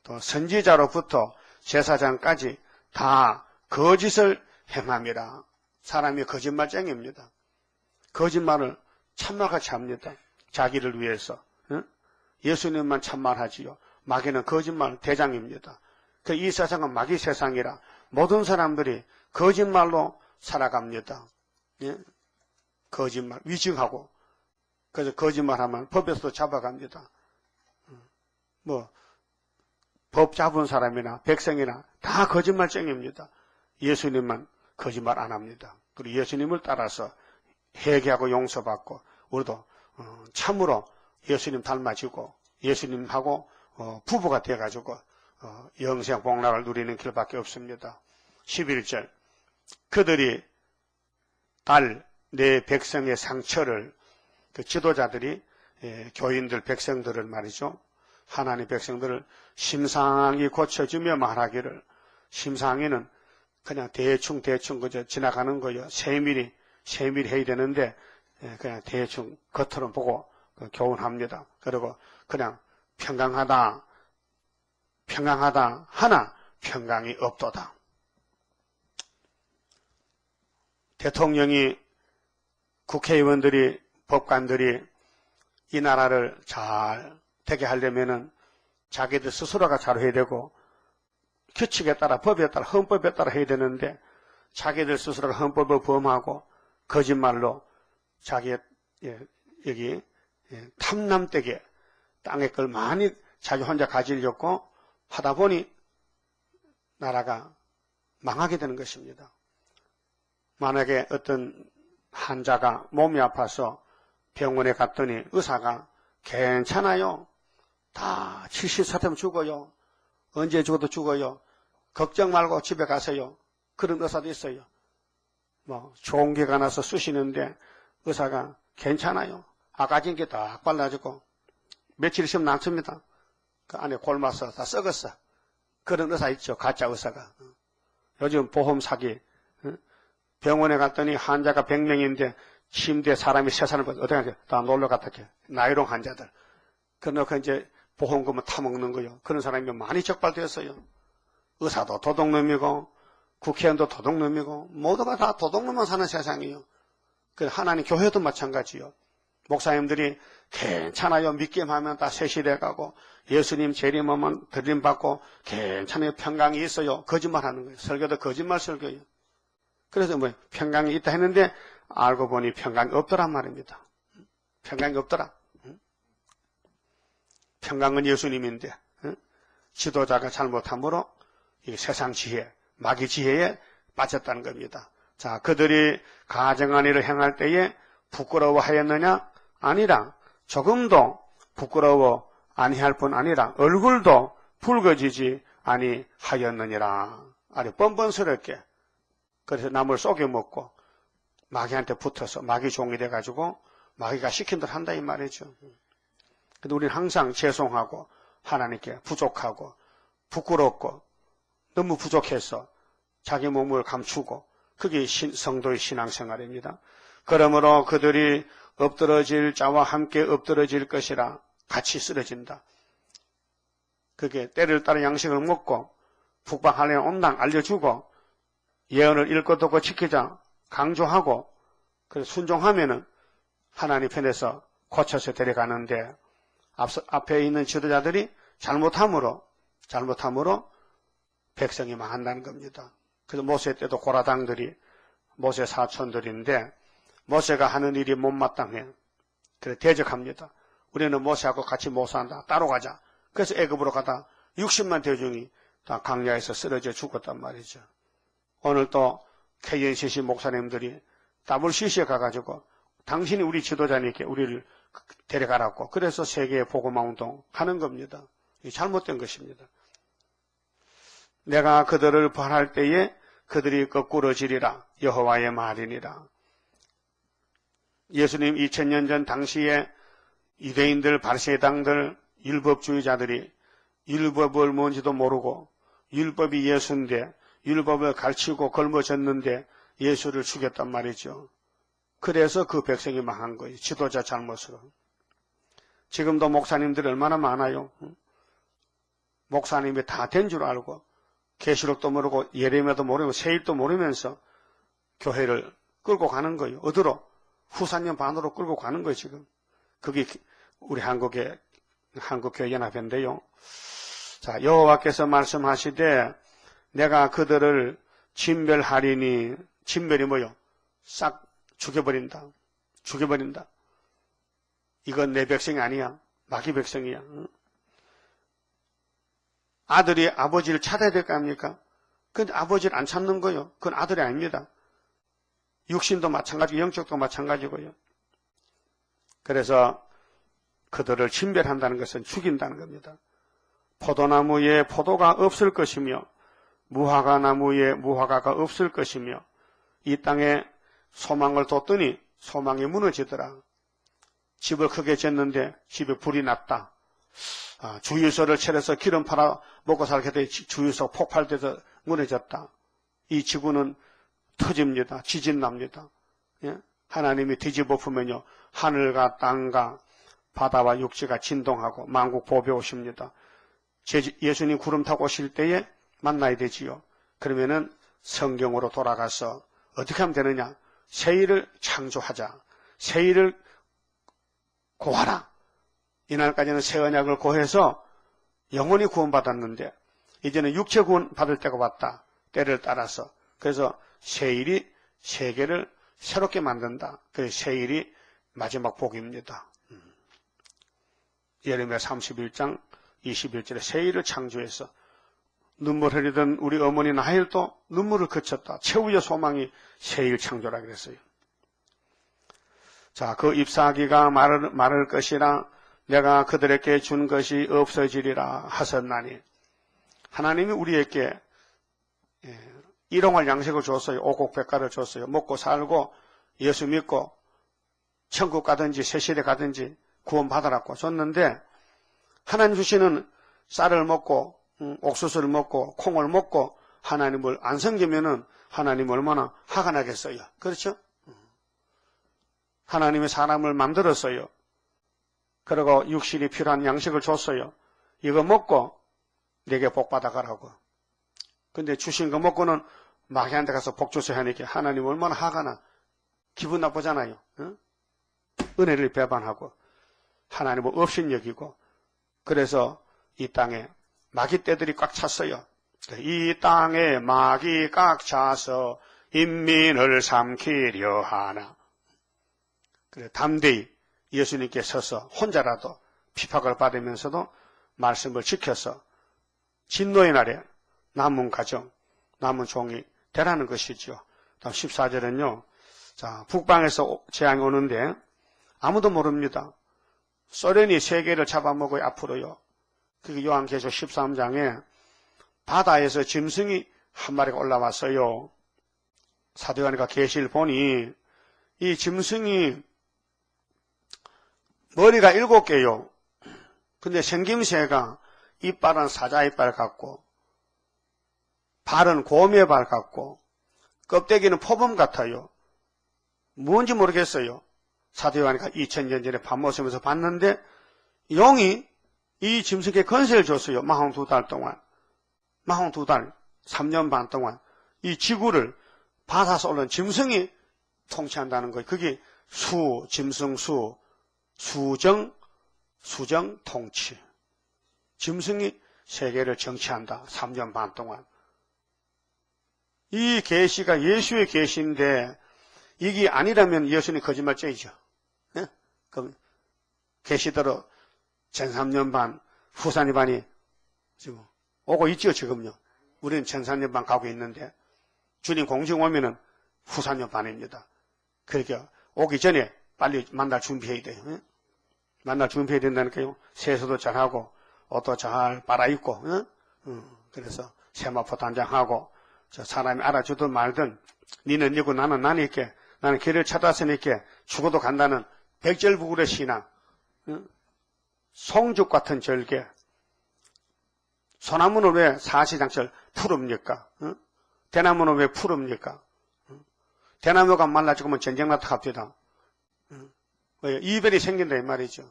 또 선지자로부터 제사장까지 다 거짓을 행함이라. 사람이 거짓말쟁이입니다. 거짓말을 참말같이 합니다. 자기를 위해서. 예수님만 참말하지요. 마귀는 거짓말 대장입니다. 이 세상은 마귀 세상이라 모든 사람들이 거짓말로 살아갑니다. 거짓말, 위증하고. 그래서 거짓말하면 법에서도 잡아갑니다. 법 잡은 사람이나 백성이나 다 거짓말쟁이입니다. 예수님만 거짓말 안 합니다. 그리고 예수님을 따라서 회개하고 용서받고 우리도 참으로 예수님 닮아지고 예수님하고 부부가 되어가지고 영생 복락을 누리는 길밖에 없습니다. 11절 그들이 내 백성의 상처를 그 지도자들이 교인들 백성들을 말이죠. 하나님 백성들을 심상히 고쳐주며 말하기를 심상히는 그냥 대충 그저 지나가는 거요. 세밀히 해야 되는데 그냥 대충 겉으로 보고 교훈합니다. 그리고 그냥 평강하다 하나 평강이 없도다. 대통령이 국회의원들이 법관들이 이 나라를 잘 되게 하려면은 자기들 스스로가 잘 해야 되고 규칙에 따라 법에 따라 헌법에 따라 해야 되는데 자기들 스스로가 헌법을 범하고 거짓말로 자기 여기 탐남되게 땅의 걸 많이 자기 혼자 가지려고 하다 보니 나라가 망하게 되는 것입니다. 만약에 어떤 환자가 몸이 아파서 병원에 갔더니 의사가 괜찮아요. 다 70살이면 죽어요. 언제 죽어도 죽어요. 걱정 말고 집에 가세요. 그런 의사도 있어요. 종기가 나서 쑤시는데 의사가 괜찮아요. 아까진 게 다 발라지고 며칠 있으면 남습니다. 그 안에 골마서 다 썩었어. 그런 의사 있죠. 가짜 의사가. 요즘 보험 사기. 병원에 갔더니 환자가 100명인데 침대에 사람이 3사람 어떻게 하죠? 다 놀러 갔다 해. 나이롱 환자들. 그러니까 이제 보험금을 타먹는 거요. 그런 사람이 많이 적발되었어요. 의사도 도둑놈이고 국회의원도 도둑놈이고 모두가 다 도둑놈만 사는 세상이요. 그 하나님 교회도 마찬가지요. 목사님들이 괜찮아요. 믿기만 하면 다 세실해 가고 예수님 재림하면 들림받고 괜찮아요. 평강이 있어요. 거짓말하는 거예요. 설교도 거짓말 설교예요. 그래서 뭐 평강이 있다 했는데 알고 보니 평강이 없더란 말입니다. 평강이 없더라. 평강은 예수님인데 지도자가 잘못함으로 이 세상 지혜, 마귀 지혜에 빠졌다는 겁니다. 자, 그들이 가증한 일을 행할 때에 부끄러워하였느냐? 아니라 조금도 부끄러워 아니할 뿐 아니라 얼굴도 붉어지지 아니하였느니라. 아주 뻔뻔스럽게 그래서 남을 속여먹고 마귀한테 붙어서 마귀 종이 돼가지고 마귀가 시킨 대로 한다 이 말이죠. 근데 우리는 항상 죄송하고 하나님께 부족하고 부끄럽고 너무 부족해서 자기 몸을 감추고 그게 성도의 신앙생활입니다. 그러므로 그들이 엎드러질 자와 함께 엎드러질 것이라 같이 쓰러진다. 그게 때를 따라 양식을 먹고 북방하려는 온당 알려주고 예언을 읽고 듣고 지키자 강조하고 그래서 순종하면은 하나님 편에서 고쳐서 데려가는데 앞에 있는 지도자들이 잘못함으로 백성이 망한다는 겁니다. 그래서 모세 때도 고라당들이 모세 사촌들인데 모세가 하는 일이 못마땅해. 그래서 대적합니다. 우리는 모세하고 같이 못 산다. 따로 가자. 그래서 애굽으로 가다 60만 대중이 다 강야에서 쓰러져 죽었단 말이죠. 오늘 또 KNCC 목사님들이 WCC에 가가지고 당신이 우리 지도자님께 우리를 데려가라고 그래서 세계의 복음운동 하는 겁니다. 이게 잘못된 것입니다. 내가 그들을 벌할 때에 그들이 거꾸러지리라 여호와의 말이니라. 예수님 2000년 전 당시에 유대인들 바리새인들 율법주의자들이 율법을 뭔지도 모르고 율법이 예수인데 율법을 가르치고 걸머졌는데 예수를 죽였단 말이죠. 그래서 그 백성이 망한 거예요. 지도자 잘못으로. 지금도 목사님들이 얼마나 많아요. 목사님이 다 된 줄 알고 계시록도 모르고 예레미야도 모르고 세일도 모르면서 교회를 끌고 가는 거예요. 어디로? 후산년 반으로 끌고 가는 거예요. 지금. 그게 우리 한국교회 연합회인데요. 자, 여호와께서 말씀하시되 내가 그들을 진멸하리니 진멸이 뭐요? 싹 죽여버린다. 죽여버린다. 이건 내 백성이 아니야. 마귀 백성이야. 아들이 아버지를 찾아야 될 거 아닙니까? 근데 아버지를 안 찾는 거예요. 그건 아들이 아닙니다. 육신도 마찬가지고 영적도 마찬가지고요. 그래서 그들을 진멸한다는 것은 죽인다는 겁니다. 포도나무에 포도가 없을 것이며 무화과 나무에 무화과가 없을 것이며 이 땅에 소망을 뒀더니 소망이 무너지더라. 집을 크게 짓는데 집에 불이 났다. 주유소를 차려서 기름 팔아 먹고 살게 돼 주유소 폭발돼서 무너졌다. 이 지구는 터집니다. 지진 납니다. 예? 하나님이 뒤집어보면요 하늘과 땅과 바다와 육지가 진동하고 만국 보배 오십니다. 예수님 구름 타고 오실 때에 만나야 되지요. 그러면은 성경으로 돌아가서 어떻게 하면 되느냐? 새 일을 창조하자. 새 일을 구하라. 이날까지는 새 언약을 구해서 영원히 구원받았는데 이제는 육체 구원 받을 때가 왔다. 때를 따라서. 그래서 새 일이 세계를 새롭게 만든다. 그 새 일이 마지막 복입니다. 예레미야 31장 21절에 새 일을 창조해서 눈물 흘리던 우리 어머니 나헬도 눈물을 그쳤다. 최후의 소망이 새 일 창조라 그랬어요. 자, 그 잎사귀가 마를 것이라 내가 그들에게 준 것이 없어지리라 하셨나니 하나님이 우리에게 일용할 양식을 줬어요. 오곡백과를 줬어요. 먹고 살고 예수 믿고 천국 가든지 세실에 가든지 구원받으라고 줬는데 하나님 주시는 쌀을 먹고 옥수수를 먹고 콩을 먹고 하나님을 안 섬기면은 하나님 얼마나 화가 나겠어요. 그렇죠? 하나님이 사람을 만들었어요. 그리고 육신이 필요한 양식을 줬어요. 이거 먹고 내게 복 받아가라고. 근데 주신 거 먹고는 마귀한테 가서 복 주세요 하니까 하나님 얼마나 화가 나. 기분 나쁘잖아요. 응? 은혜를 배반하고 하나님을 업신여기고 그래서 이 땅에 마귀 떼들이 꽉 찼어요. 이 땅에 마귀 꽉 차서 인민을 삼키려 하나. 그래 담대히 예수님께 서서 혼자라도 핍박을 받으면서도 말씀을 지켜서 진노의 날에 남은 가정, 남은 종이 되라는 것이죠. 다음 14절은요. 자, 북방에서 재앙이 오는데 아무도 모릅니다. 소련이 세계를 잡아먹어요, 앞으로요. 그게 요한계시록 13장에 바다에서 짐승이 한 마리가 올라왔어요. 사도 요한이가 계시를 보니 이 짐승이 머리가 7개요. 근데 생김새가 이빨은 사자 이빨 같고 발은 곰의 발 같고 껍데기는 표범 같아요. 뭔지 모르겠어요. 사도 요한이가 2000년 전에 밤모섬에서 봤는데 용이 이 짐승에게 건세를 줬어요. 42달 동안. 42달, 3년 반 동안 이 지구를 바다에서 올라온 짐승이 통치한다는 거예요. 그게 짐승수, 수정 통치. 짐승이 세계를 정치한다. 3년 반 동안. 이 계시가 예수의 계시인데 이게 아니라면 예수님 거짓말쟁이죠. 네? 그럼 계시대로 전 3년 반, 후산이 반이 지금 오고 있죠, 지금요. 우리는 전 3년 반 가고 있는데 주님 공중 오면은 후산년 반입니다. 그러니까 오기 전에 빨리 만날 준비해야 돼요. 네? 만날 준비해야 된다니까요. 세수도 잘하고 옷도 잘 빨아입고 그래서 세마포 단장하고 사람이 알아주든 말든 니는 니고 나는 나니까 나는 길을 찾았으니까 죽어도 간다는 백절부굴의 신앙, 송죽 같은 절개. 소나무는 왜 사시장철 푸릅니까? 대나무는 왜 푸릅니까? 대나무가 말라 죽으면 전쟁 나도 갑니다. 이별이 생긴다 이 말이죠.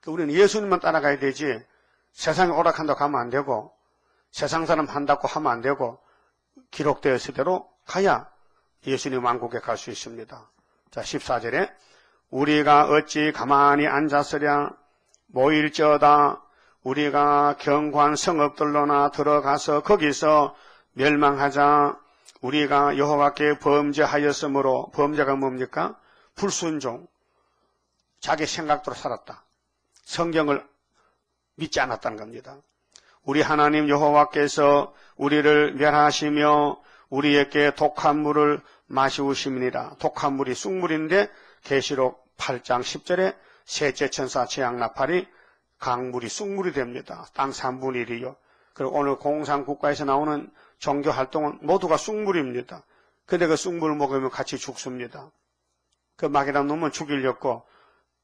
우리는 예수님만 따라가야 되지 세상에 오락한다고 하면 안 되고 세상 사람 한다고 하면 안 되고 기록되었을 대로 가야 예수님 왕국에 갈 수 있습니다. 자, 14절에 우리가 어찌 가만히 앉았으랴 모일지어다 우리가 경관 성읍들로나 들어가서 거기서 멸망하자. 우리가 여호와께 범죄하였으므로 범죄가 뭡니까? 불순종. 자기 생각대로 살았다. 성경을 믿지 않았다는 겁니다. 우리 하나님 여호와께서 우리를 멸하시며 우리에게 독한 물을 마시우심이니라. 독한 물이 쑥물인데 계시록 8장 10절에 셋째 천사 재앙나팔이 강물이 쑥물이 됩니다. 땅 3분의 1이요. 그리고 오늘 공산국가에서 나오는 종교활동은 모두가 쑥물입니다. 근데 그 쑥물을 먹으면 같이 죽습니다. 그 마귀란 놈은 죽이려고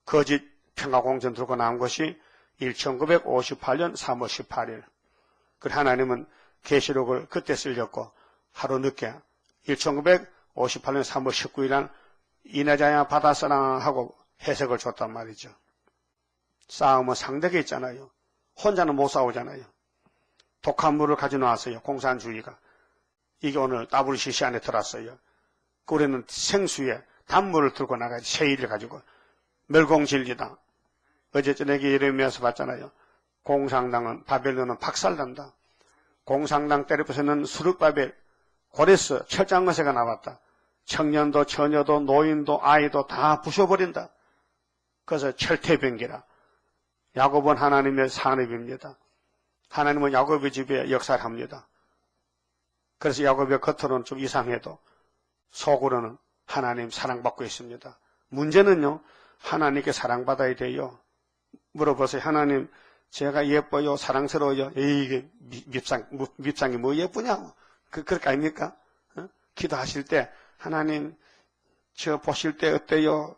거짓 평화공전 들고 나온 것이 1958년 3월 18일. 그 하나님은 계시록을 그때 쓰려고 하루 늦게 1958년 3월 19일 날 이나자야 받아서라 하고 해석을 줬단 말이죠. 싸움은 상대가 있잖아요. 혼자는 못 싸우잖아요. 독한 물을 가져나왔어요. 공산주의가. 이게 오늘 WCC 안에 들어왔어요. 우리는 생수에 단물을 들고 나가야지. 세일을 가지고. 멸공진리다. 어제 저녁에 예레미야서 봤잖아요. 공산당은 바벨론은 박살난다. 공산당 때려부수는 수르바벨, 고레스, 철장거세가 나왔다. 청년도 처녀도 노인도 아이도 다 부숴버린다. 그래서 철퇴병기라. 야곱은 하나님의 산업입니다. 하나님은 야곱의 집에 역사를 합니다. 그래서 야곱의 겉으로는 좀 이상해도 속으로는 하나님 사랑받고 있습니다. 문제는요, 하나님께 사랑받아야 돼요. 물어보세요. 하나님, 제가 예뻐요? 사랑스러워요? 이게 밉상이 뭐 예쁘냐고. 그렇게 아닙니까? 기도하실 때, 하나님, 저 보실 때 어때요?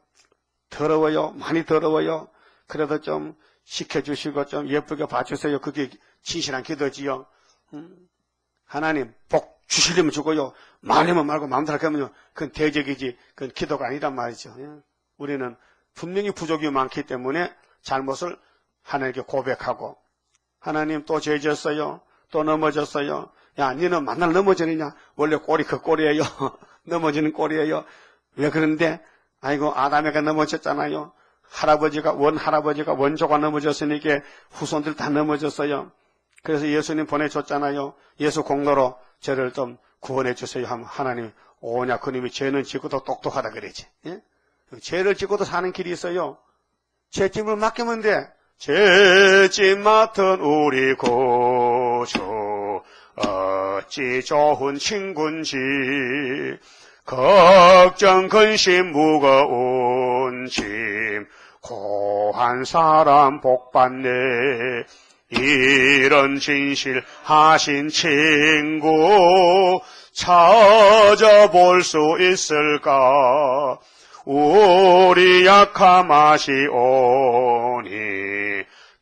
더러워요? 많이 더러워요? 그래도 좀 시켜주시고 좀 예쁘게 봐주세요. 그게 진실한 기도지요. 하나님, 복 주시려면 주고요. 말하면 말고 마음대로 하면요. 그건 대적이지. 그건 기도가 아니란 말이죠. 우리는 분명히 부족이 많기 때문에 잘못을 하나님께 고백하고, 하나님 또 죄졌어요. 또 넘어졌어요. 야, 니는 만날 넘어지느냐? 원래 꼴이 그 꼴이에요. 넘어지는 꼴이에요. 왜 그런데? 아이고, 아담에가 넘어졌잖아요. 할아버지가, 원조가 넘어졌으니까 후손들 다 넘어졌어요. 그래서 예수님 보내줬잖아요. 예수 공로로 저를 좀 구원해 주세요 하면 하나님, 오냐, 그님이 죄는 짓고도 똑똑하다 그러지. 예? 죄를 짓고도 사는 길이 있어요. 죄짐을 맡기면 돼. 죄짐 맡은 우리 구주 어찌 좋은 친군지 걱정 근심 무거운 짐 고한 사람 복받네 이런 진실 하신 친구 찾아볼 수 있을까 우리 약함 아시오니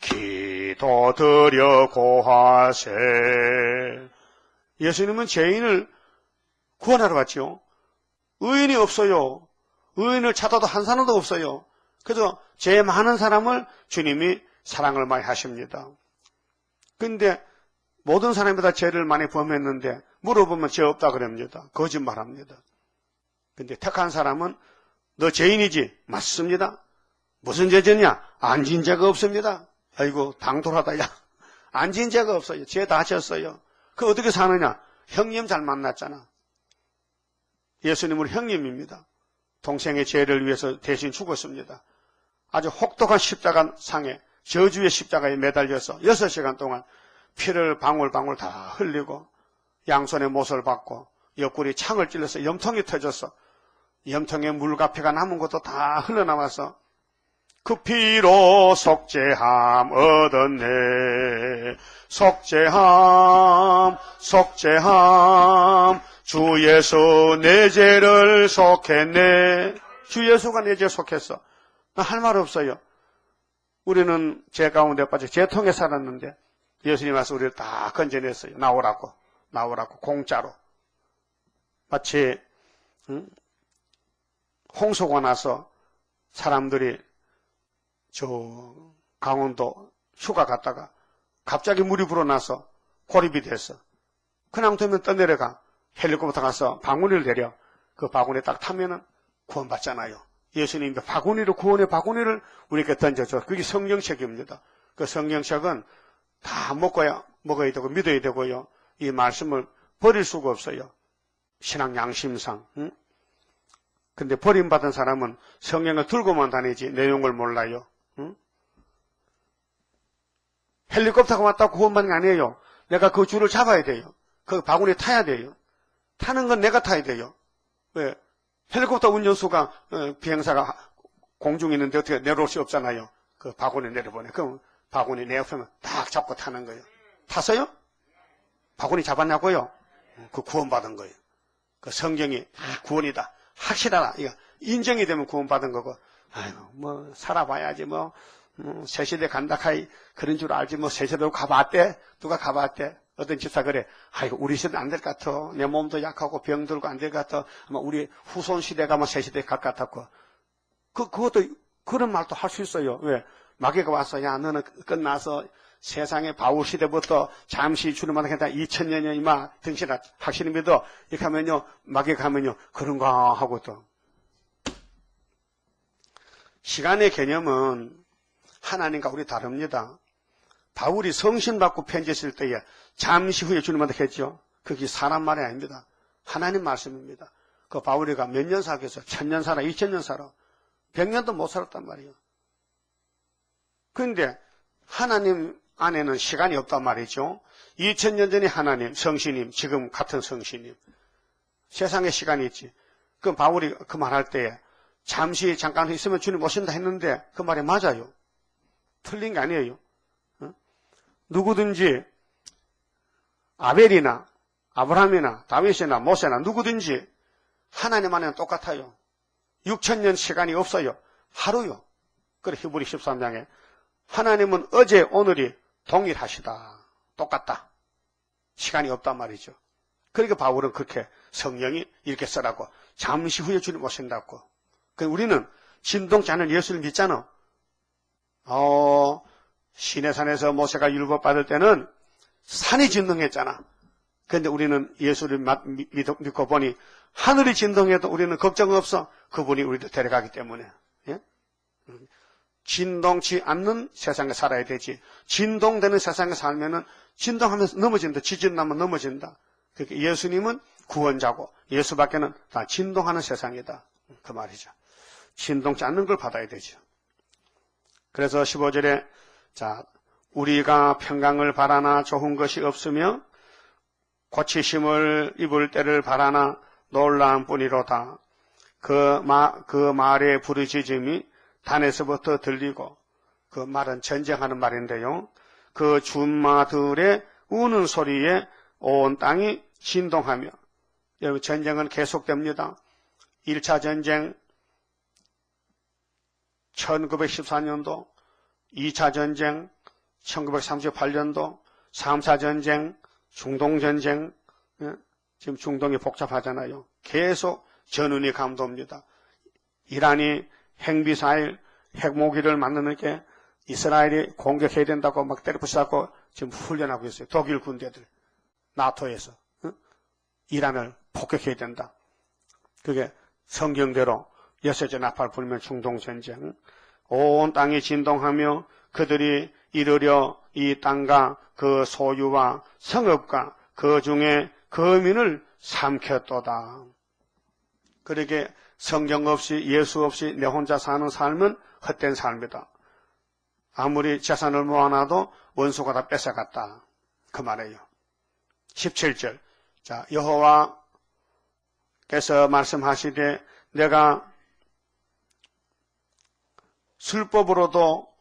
기도드려 고하세. 예수님은 죄인을 구원하러 갔죠. 의인이 없어요. 의인을 찾아도 한 사람도 없어요. 그래서 죄 많은 사람을 주님이 사랑을 많이 하십니다. 근데 모든 사람이 다 죄를 많이 범했는데 물어보면 죄 없다 그럽니다. 거짓말합니다. 근데 택한 사람은 너 죄인이지? 맞습니다. 무슨 죄졌냐? 안 진 죄가 없습니다. 아이고 당돌하다 야. 안 진 죄가 없어요. 죄 다 졌어요. 그 어떻게 사느냐? 형님 잘 만났잖아. 예수님은 형님입니다. 동생의 죄를 위해서 대신 죽었습니다. 아주 혹독한 십자가 상에 저주의 십자가에 매달려서 6시간 동안 피를 방울방울 다 흘리고 양손에 못을 박고 옆구리 창을 찔러서 염통이 터져서 염통에 물가피가 남은 것도 다 흘러나와서 그 피로 속죄함 얻었네. 속죄함 주 예수 내 죄를 속했네. 주 예수가 내 죄 속했어. 나 할 말 없어요. 우리는 죄 가운데 빠져 죄통에 살았는데 예수님 와서 우리를 다 건져냈어요. 나오라고 공짜로. 마치 홍수가 나서 사람들이 저 강원도 휴가 갔다가 갑자기 물이 불어나서 고립이 됐어. 그냥 두면 떠내려가. 헬리콥터 가서 바구니를 내려. 그 바구니에 딱 타면은 구원받잖아요. 예수님이 구원의 바구니를 우리에게 던져줘. 그게 성경책입니다. 그 성경책은 다 먹어야 되고 믿어야 되고요. 이 말씀을 버릴 수가 없어요. 신앙 양심상. 응? 근데 버림받은 사람은 성경을 들고만 다니지 내용을 몰라요. 응? 헬리콥터가 왔다고 구원받는 게 아니에요. 내가 그 줄을 잡아야 돼요. 그 바구니에 타야 돼요. 타는 건 내가 타야 돼요. 왜? 헬리콥터 운전수가 비행사가 공중에 있는데 어떻게 내려올 수 없잖아요. 그 바구니 내려보내. 그럼 바구니 내 옆에만 딱 잡고 타는 거예요. 탔어요? 바구니 잡았냐고요? 그 구원받은 거예요. 그 성경이 구원이다. 확실하다. 이거 인정이 되면 구원받은 거고. 아이고 뭐 살아봐야지 새 시대 간다 카이 그런 줄 알지 새 시대로 가봤대. 누가 가봤대. 어떤 집사 그래. 아이고 우리 시대는 안 될 것 같아. 내 몸도 약하고 병들고 안 될 것 같아. 아마 우리 후손 시대가 새 시대에 갈 것 같았고. 그것도 그런 말도 할 수 있어요. 왜? 마귀가 와서 야 너는 끝나서 세상의 바울 시대부터 잠시 주님만 하겠다 2000년이 이마 등신아 확실히 믿어. 이렇게 하면요 마귀가 하면요 그런가 하고 또 시간의 개념은 하나님과 우리 다릅니다. 바울이 성신 받고 편지 쓸 때에 잠시 후에 주님한테 했죠. 그게 사람 말이 아닙니다. 하나님 말씀입니다. 그 바울이가 몇 년 살겠어? 1000년 살아, 2000년 살아. 100년도 못 살았단 말이에요. 그런데 하나님 안에는 시간이 없단 말이죠. 2000년 전에 하나님, 성신님, 지금 같은 성신님. 세상에 시간이 있지. 그럼 바울이 그 말할 때에 잠시 잠깐 있으면 주님 오신다 했는데 그 말이 맞아요. 틀린 게 아니에요. 누구든지 아벨이나 아브라함이나 다윗이나 모세나 누구든지 하나님 안에는 똑같아요. 6000년 시간이 없어요. 하루요. 그래 히브리 13장에 하나님은 어제 오늘이 동일하시다. 똑같다. 시간이 없단 말이죠. 그러니까 바울은 그렇게 성령이 이렇게 쓰라고 잠시 후에 주님 오신다고. 우리는 진동치 않은 예수를 믿잖아. 시내산에서 모세가 율법 받을 때는 산이 진동했잖아. 그런데 우리는 예수를 믿고 보니 하늘이 진동해도 우리는 걱정 없어. 그분이 우리를 데려가기 때문에. 예? 진동치 않는 세상에 살아야 되지. 진동되는 세상에 살면은 진동하면서 넘어진다. 지진 나면 넘어진다. 그러니까 예수님은 구원자고 예수밖에는 다 진동하는 세상이다. 그 말이죠. 진동치 않는 걸 받아야 되죠. 그래서 15절에 자, 우리가 평강을 바라나 좋은 것이 없으며 고치심을 입을 때를 바라나 놀라운 뿐이로다. 그 말의 부르짖음이 단에서부터 들리고, 그 말은 전쟁하는 말인데요. 그 준마들의 우는 소리에 온 땅이 진동하며, 여러분 전쟁은 계속됩니다. 1차 전쟁 1914년도, 2차 전쟁 1938년도, 3차 전쟁, 중동전쟁, 지금 중동이 복잡하잖아요. 계속 전운이 감도입니다. 이란이 핵미사일, 핵무기를 만드는 이스라엘이 공격해야 된다고 막 때려부수고 지금 훈련하고 있어요. 독일 군대들, 나토에서 이란을 폭격해야 된다. 그게 성경대로 여섯째 나팔 불면 중동전쟁. 온 땅이 진동하며 그들이 이르려 이 땅과 그 소유와 성읍과 그 중에 거민을 삼켰도다. 그러게 성경 없이 예수 없이 내 혼자 사는 삶은 헛된 삶이다. 아무리 재산을 모아놔도 원수가 다 뺏어갔다. 그 말이에요. 17절. 자, 여호와께서 말씀하시되 내가 술법으로도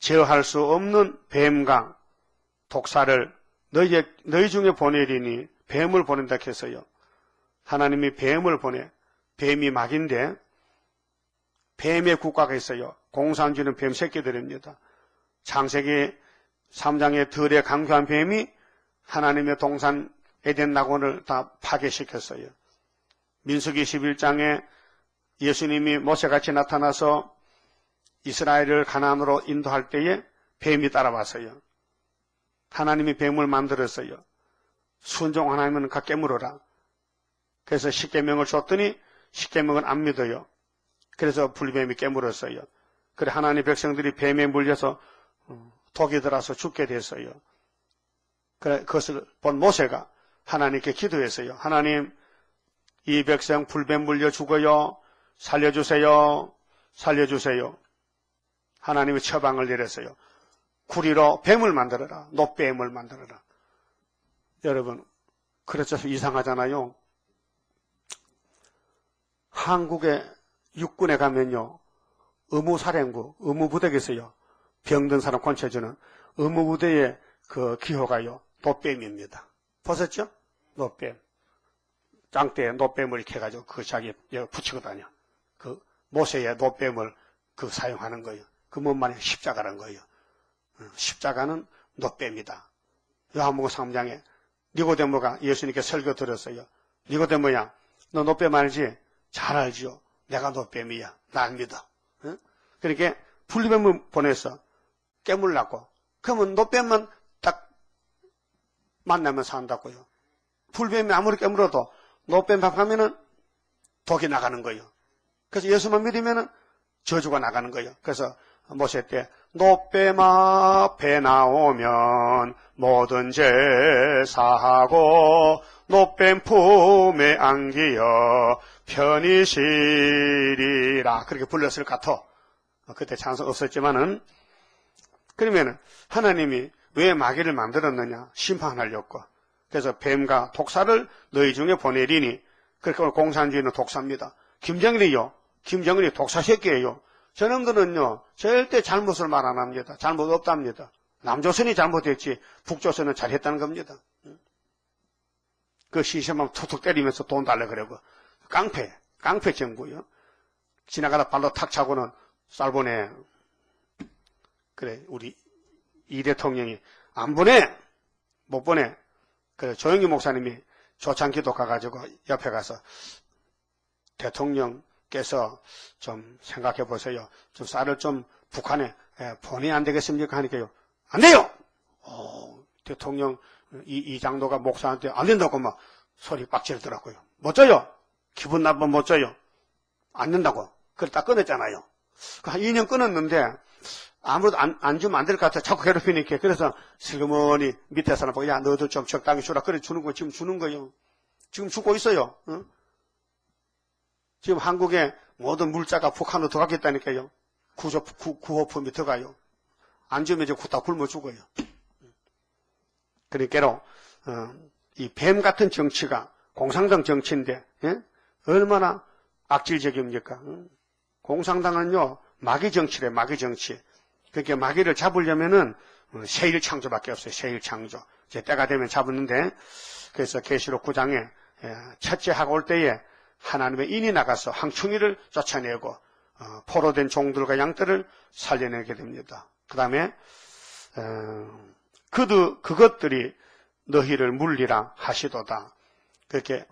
제어할 수 없는 뱀과 독사를 너희 중에 보내리니, 뱀을 보낸다 해서요. 하나님이 뱀을 보내. 뱀이 막인데 뱀의 국가가 있어요. 공산주의는 뱀 새끼들입니다. 창세기 3장의 들에 강교한 뱀이 하나님의 동산 에덴 낙원을 다 파괴시켰어요. 민수기 11장에 예수님이 모세같이 나타나서 이스라엘을 가나안으로 인도할 때에 뱀이 따라왔어요. 하나님이 뱀을 만들었어요. 순종 하나님은 가 깨물어라. 그래서 십계명을 줬더니 십계명은 안 믿어요. 그래서 불뱀이 깨물었어요. 그래 하나님 백성들이 뱀에 물려서 독이 들어서 죽게 됐어요. 그래 그것을 본 모세가 하나님께 기도했어요. 하나님, 이 백성 불뱀 물려 죽어요. 살려주세요. 살려주세요. 하나님의 처방을 내렸어요. 구리로 뱀을 만들어라. 놋뱀을 만들어라. 여러분, 그래서 이상하잖아요. 한국의 육군에 가면요, 의무사령부, 의무부대가 있어요. 병든 사람 건쳐주는 의무부대의 그 기호가요, 놋뱀입니다. 보셨죠? 놋뱀. 짱대에 놋뱀을 이렇게 해가지고 그 자기 붙이고 다녀. 그 모세의 놋뱀을 그 사용하는 거예요. 그 뭔 말이야? 십자가란 거예요. 십자가는 놋뱀이다. 요한복음 3장에 니고데모가 예수님께 설교 들었어요. 니고데모야, 너 놋뱀 알지? 잘 알지요. 내가 놋뱀이야. 날 믿어. 그렇게 불뱀을 보내서 깨물라고. 그러면 놋뱀만 딱 만나면 산다고요. 불뱀이 아무리 깨물어도 놋뱀 밥하면은 독이 나가는 거예요. 그래서 예수만 믿으면은 저주가 나가는 거예요. 그래서 모세 때 놋뱀 앞에 나오면 모든 죄 사하고 놋뱀 품에 안기어 편히 쉬리라. 그렇게 불렀을 것 같아. 그때 찬송 없었지만은. 그러면은 하나님이 왜 마귀를 만들었느냐? 심판하려고. 그래서 뱀과 독사를 너희 중에 보내리니. 그러니까 오늘 공산주의는 독사입니다. 김정일이 독사 새끼예요. 저놈들은요, 절대 잘못을 말 안 합니다. 잘못 없답니다. 남조선이 잘못했지 북조선은 잘했다는 겁니다. 그 시시만 툭툭 때리면서 돈 달라 그러고. 깡패 정부요. 지나가다 발로 탁 차고는 쌀 보내. 그래, 우리 이 대통령이 안 보내! 못 보내. 그래, 조영기 목사님이 조창기도 가가지고 옆에 가서 대통령께서 좀 생각해 보세요. 좀 쌀을 좀 북한에 보내야 안 되겠습니까? 하니까요. 안 돼요! 대통령 이 장로가 목사한테 안 된다고 막 소리 빡치더라고요. 못 져요. 기분 나쁘면 못 져요. 안 된다고. 그래 딱 끊었잖아요. 한 2년 끊었는데 아무래도 안 주면 안 될 것 같아. 자꾸 괴롭히니까. 그래서 슬그머니 밑에 사람 보고 야 너도 좀 적당히 주라. 그래 주는 거 지금 주는 거예요. 지금 주고 있어요. 어? 지금 한국에 모든 물자가 북한으로 들어가겠다니까요. 구호품이 들어가요. 안 주면 이제 다 굶어 죽어요. 그러니까 이 뱀 같은 정치가 공산당 정치인데 얼마나 악질적입니까? 공산당은요 마귀 정치래. 마귀 정치. 그렇게 마귀를 잡으려면은 세일 창조밖에 없어요. 세일 창조. 이제 때가 되면 잡았는데 그래서 계시록 9장에 첫째 하고 올 때에 하나님의 인이 나가서 황충이를 쫓아내고 포로된 종들과 양떼를 살려내게 됩니다. 그 다음에 그것들이 너희를 물리라 하시도다. 그렇게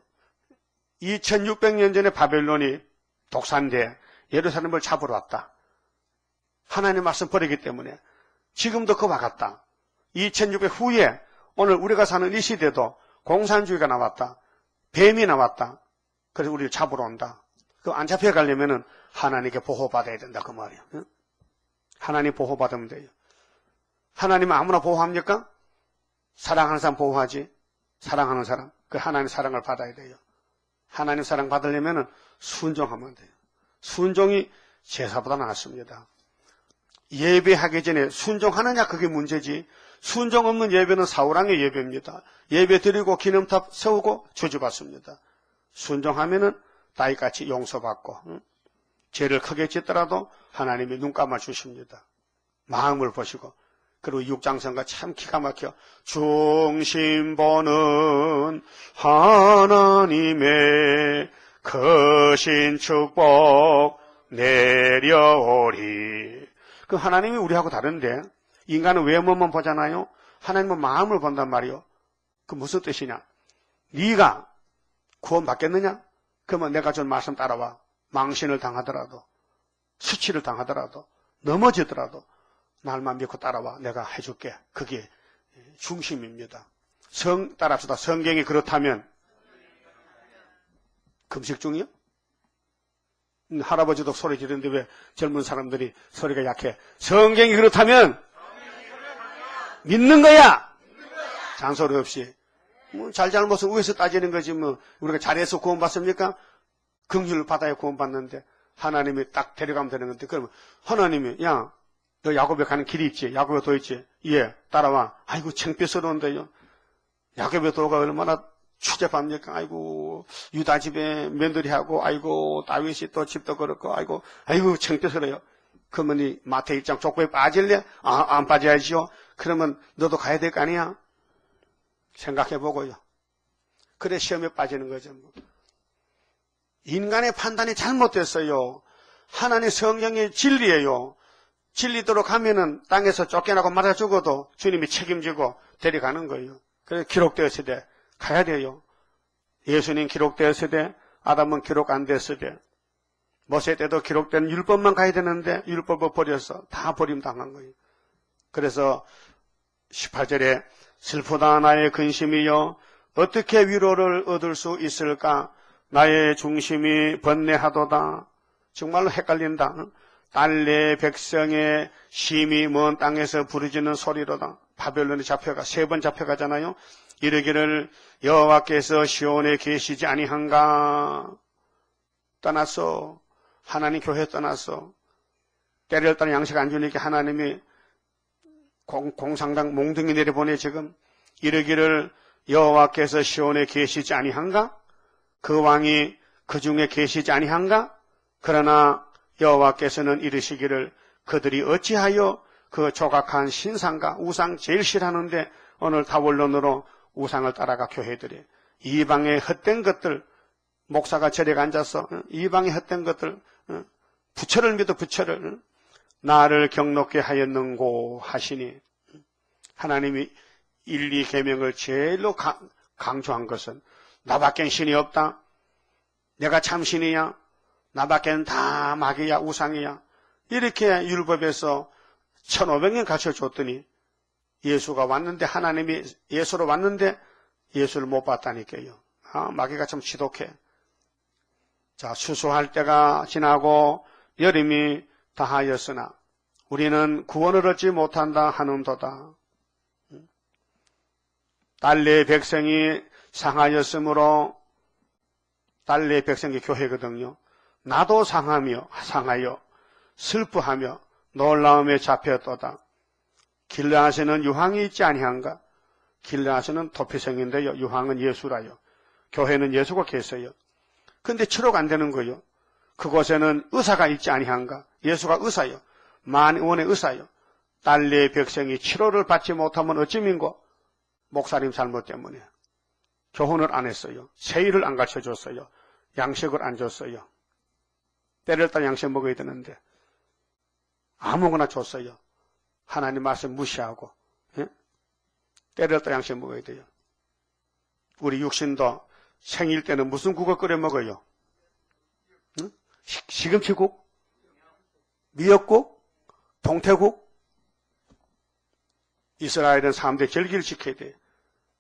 2600년 전에 바벨론이 독산돼 예루살렘을 잡으러 왔다. 하나님의 말씀 버리기 때문에 지금도 그와 같다. 2600 후에 오늘 우리가 사는 이 시대도 공산주의가 나왔다. 뱀이 나왔다. 그래서 우리를 잡으러 온다. 그 안 잡혀가려면은 하나님께 보호받아야 된다. 그 말이야. 응? 하나님 보호받으면 돼요. 하나님은 아무나 보호합니까? 사랑하는 사람 보호하지. 사랑하는 사람. 그 하나님 사랑을 받아야 돼요. 하나님 사랑 받으려면은 순종하면 돼요. 순종이 제사보다 낫습니다. 예배하기 전에 순종하느냐 그게 문제지. 순종 없는 예배는 사우랑의 예배입니다. 예배 드리고 기념탑 세우고 저주받습니다. 순종하면은 다윗같이 용서받고 죄를 크게 짓더라도 하나님이 눈 감아 주십니다. 마음을 보시고. 그리고 6장성가 참 기가 막혀. 중심보는 하나님의 크신 축복 내려오리. 그 하나님이 우리하고 다른데 인간은 외모만 보잖아요. 하나님은 마음을 본단 말이요. 그 무슨 뜻이냐? 네가 구원받겠느냐? 그러면 내가 준 말씀 따라와. 망신을 당하더라도 수치를 당하더라도 넘어지더라도 날만 믿고 따라와. 내가 해줄게. 그게 중심입니다. 따라합시다. 성경이 그렇다면 금식 중이요? 할아버지도 소리 지르는데 왜 젊은 사람들이 소리가 약해? 성경이 그렇다면 믿는 거야. 잔소리 없이. 뭐 잘잘못은 위에서 따지는 거지 뭐 우리가 잘해서 구원받습니까? 긍휼을 받아야 구원받는데 하나님이 딱 데려가면 되는 건데 그러면 하나님이 야 너 야곱에 가는 길이 있지? 야곱에 도 있지? 예 따라와. 아이고 창피스러운데요. 야곱의 도가 얼마나 추잡합니까? 아이고 유다 집에 며느리하고 아이고 다윗이 또 집도 그렇고 아이고 창피스러워요. 그러면 이 마태 1장 족보에 빠질래? 안 빠져야지요. 그러면 너도 가야 될 거 아니야? 생각해보고요. 그래 시험에 빠지는 거죠. 인간의 판단이 잘못됐어요. 하나님 성경의 진리예요. 진리대로 가면은 땅에서 쫓겨나고 맞아 죽어도 주님이 책임지고 데려가는 거예요. 그래서 기록되었을 때 가야 돼요. 예수님 기록되었을 때 아담은 기록 안 됐을 때 모세 때도 기록된 율법만 가야 되는데 율법을 버려서 다 버림당한 거예요. 그래서 18절에 슬프다 나의 근심이여 어떻게 위로를 얻을 수 있을까? 나의 중심이 번뇌하도다. 정말로 헷갈린다. 딸내 백성의 심히 먼 땅에서 부르짖는 소리로다. 바벨론에 잡혀가 3번 잡혀가잖아요. 이르기를 여호와께서 시온에 계시지 아니한가? 떠났어. 하나님 교회 떠났어. 때를 따라 양식 안 주니까 하나님이 공상당 몽둥이 내려보내 지금. 이르기를 여호와께서 시온에 계시지 아니한가? 그 왕이 그 중에 계시지 아니한가? 그러나 여호와께서는 이르시기를 그들이 어찌하여 그 조각한 신상과 우상 제일 싫어하는데 오늘 다원론으로 우상을 따라가 교회들이 이방의 헛된 것들 목사가 절에 앉아서 이방의 헛된 것들 부처를 믿어 부처를 나를 경록게 하였는고 하시니 하나님이 1, 2 계명을 제일로 강조한 것은 나밖엔 신이 없다. 내가 참 신이야. 나밖엔 다 마귀야 우상이야. 이렇게 율법에서 1500년 가르쳐줬더니 예수가 왔는데, 하나님이 예수로 왔는데 예수를 못 봤다니까요. 마귀가 참 지독해. 자, 수수할 때가 지나고 여름이 다하였으나 우리는 구원을 얻지 못한다 하는도다. 달래의 백성이 상하였으므로, 달래의 백성이 교회거든요. 나도 상하여 슬퍼하며 놀라움에 잡혔도다. 길르앗에는 유황이 있지 아니한가? 길르앗에는 도피성인데요, 유황은 예수라요. 교회는 예수가 계세요. 근데 치료가 안 되는 거요. 그곳에는 의사가 있지 아니한가? 예수가 의사요. 만원의 의사요. 달래의 백성이 치료를 받지 못하면 어찌민고? 목사님 잘못 때문에. 교훈을 안 했어요. 세일을 안 가르쳐줬어요. 양식을 안 줬어요. 때를 따라 양식 먹어야 되는데 아무거나 줬어요. 하나님 말씀 무시하고. 예? 때를 따라 양식 먹어야 돼요. 우리 육신도 생일 때는 무슨 국을 끓여 먹어요? 응? 시금치국? 미역국? 동태국? 이스라엘은 3대 절기를 지켜야 돼.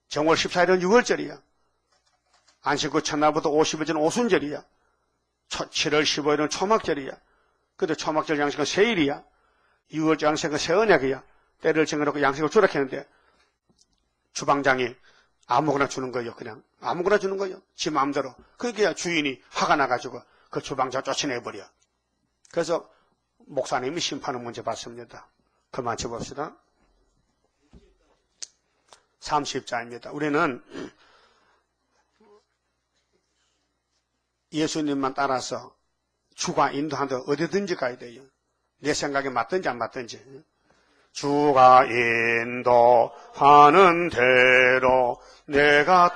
정월 14일은 6월절이야. 안식구 첫날부터 50일은 오순절이야. 7월 15일은 초막절이야. 근데 초막절 양식은 세일이야. 6월절 양식은 새언약이야. 때를 정해놓고 양식을 주라 했는데 주방장이 아무거나 주는 거예요. 그냥 아무거나 주는 거예요. 지 마음대로. 그러니까 주인이 화가 나가지고 그 주방장 쫓아내버려. 그래서 목사님이 심판의 문제 받습니다. 그만 쳐봅시다. 30자입니다. 우리는 예수님만 따라서 주가 인도하는데 어디든지 가야 돼요. 내 생각에 맞든지 안 맞든지. 주가 인도하는 대로 내가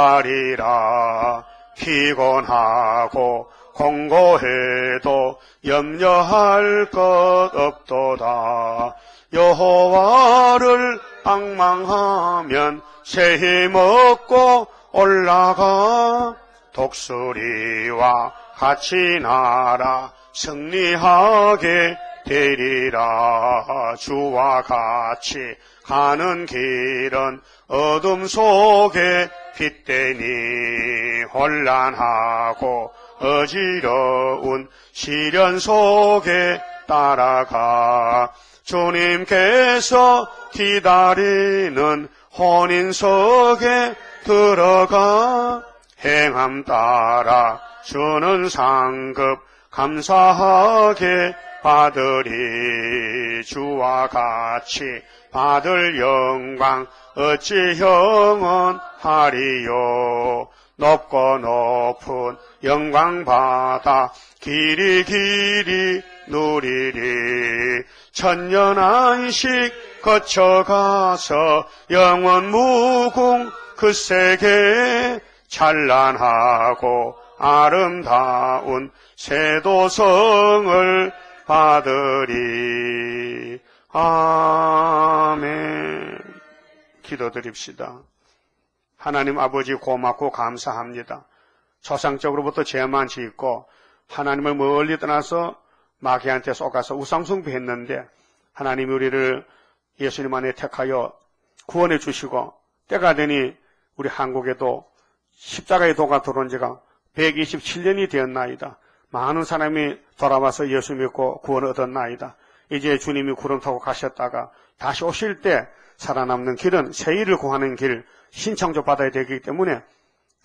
따라가리라. 피곤하고 공고해도 염려할 것 없도다. 여호와를 앙망하면 새 힘 얻고 올라가. 독수리와 같이 날아 승리하게 되리라. 주와 같이 가는 길은 어둠 속에 빛되니 혼란하고 어지러운 시련 속에 따라가. 주님께서 기다리는 혼인석에 들어가. 행함 따라 주는 상급 감사하게 받으리. 주와 같이 받을 영광 어찌 영원하리요. 높고 높은 영광 받아 길이 길이 누리리. 천년 안식 거쳐가서 영원 무궁 그 세계 찬란하고 아름다운 세도성을 받으리. 아멘. 기도드립시다. 하나님 아버지 고맙고 감사합니다. 초상적으로부터 죄만 짓고 하나님을 멀리 떠나서 마귀한테 속아서 우상숭배했는데 하나님이 우리를 예수님 안에 택하여 구원해 주시고 때가 되니 우리 한국에도 십자가의 도가 들어온 지가 127년이 되었나이다. 많은 사람이 돌아와서 예수 믿고 구원을 얻었나이다. 이제 주님이 구름 타고 가셨다가 다시 오실 때 살아남는 길은 세일을 구하는 길, 신창조 받아야 되기 때문에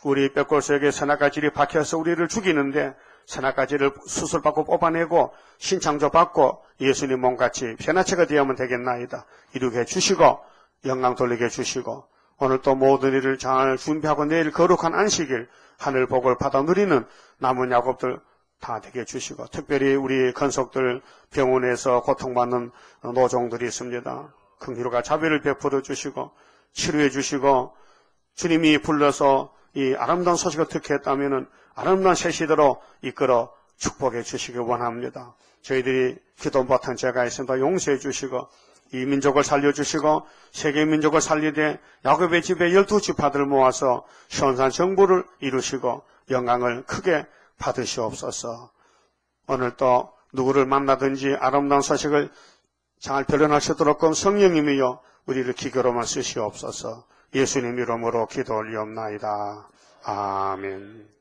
우리 뼈골 속에 선악가지를 박혀서 우리를 죽이는데 선악가지를 수술받고 뽑아내고 신창조 받고 예수님 몸같이 변화체가 되어야만 되겠나이다. 이루게 해주시고 영광 돌리게 해주시고 오늘 또 모든 일을 잘 준비하고 내일 거룩한 안식일 하늘 복을 받아 누리는 남은 야곱들 다 되게 해주시고 특별히 우리 건속들 병원에서 고통받는 노종들이 있습니다. 긍휼과 자비를 베풀어 주시고 치료해 주시고 주님이 불러서 이 아름다운 소식을 듣게 했다면 아름다운 새 시대로 이끌어 축복해 주시기 원합니다. 저희들이 기도 못한 죄가 있습니다. 용서해 주시고 이 민족을 살려주시고 세계 민족을 살리되 야곱의 집에 12지파들을 모아서 시온산 정부를 이루시고 영광을 크게 받으시옵소서. 오늘 또 누구를 만나든지 아름다운 소식을 잘 변론하시도록끔 성령님이여 우리를 기교로만 쓰시옵소서. 예수님 이름으로 기도 올리옵나이다. 아멘.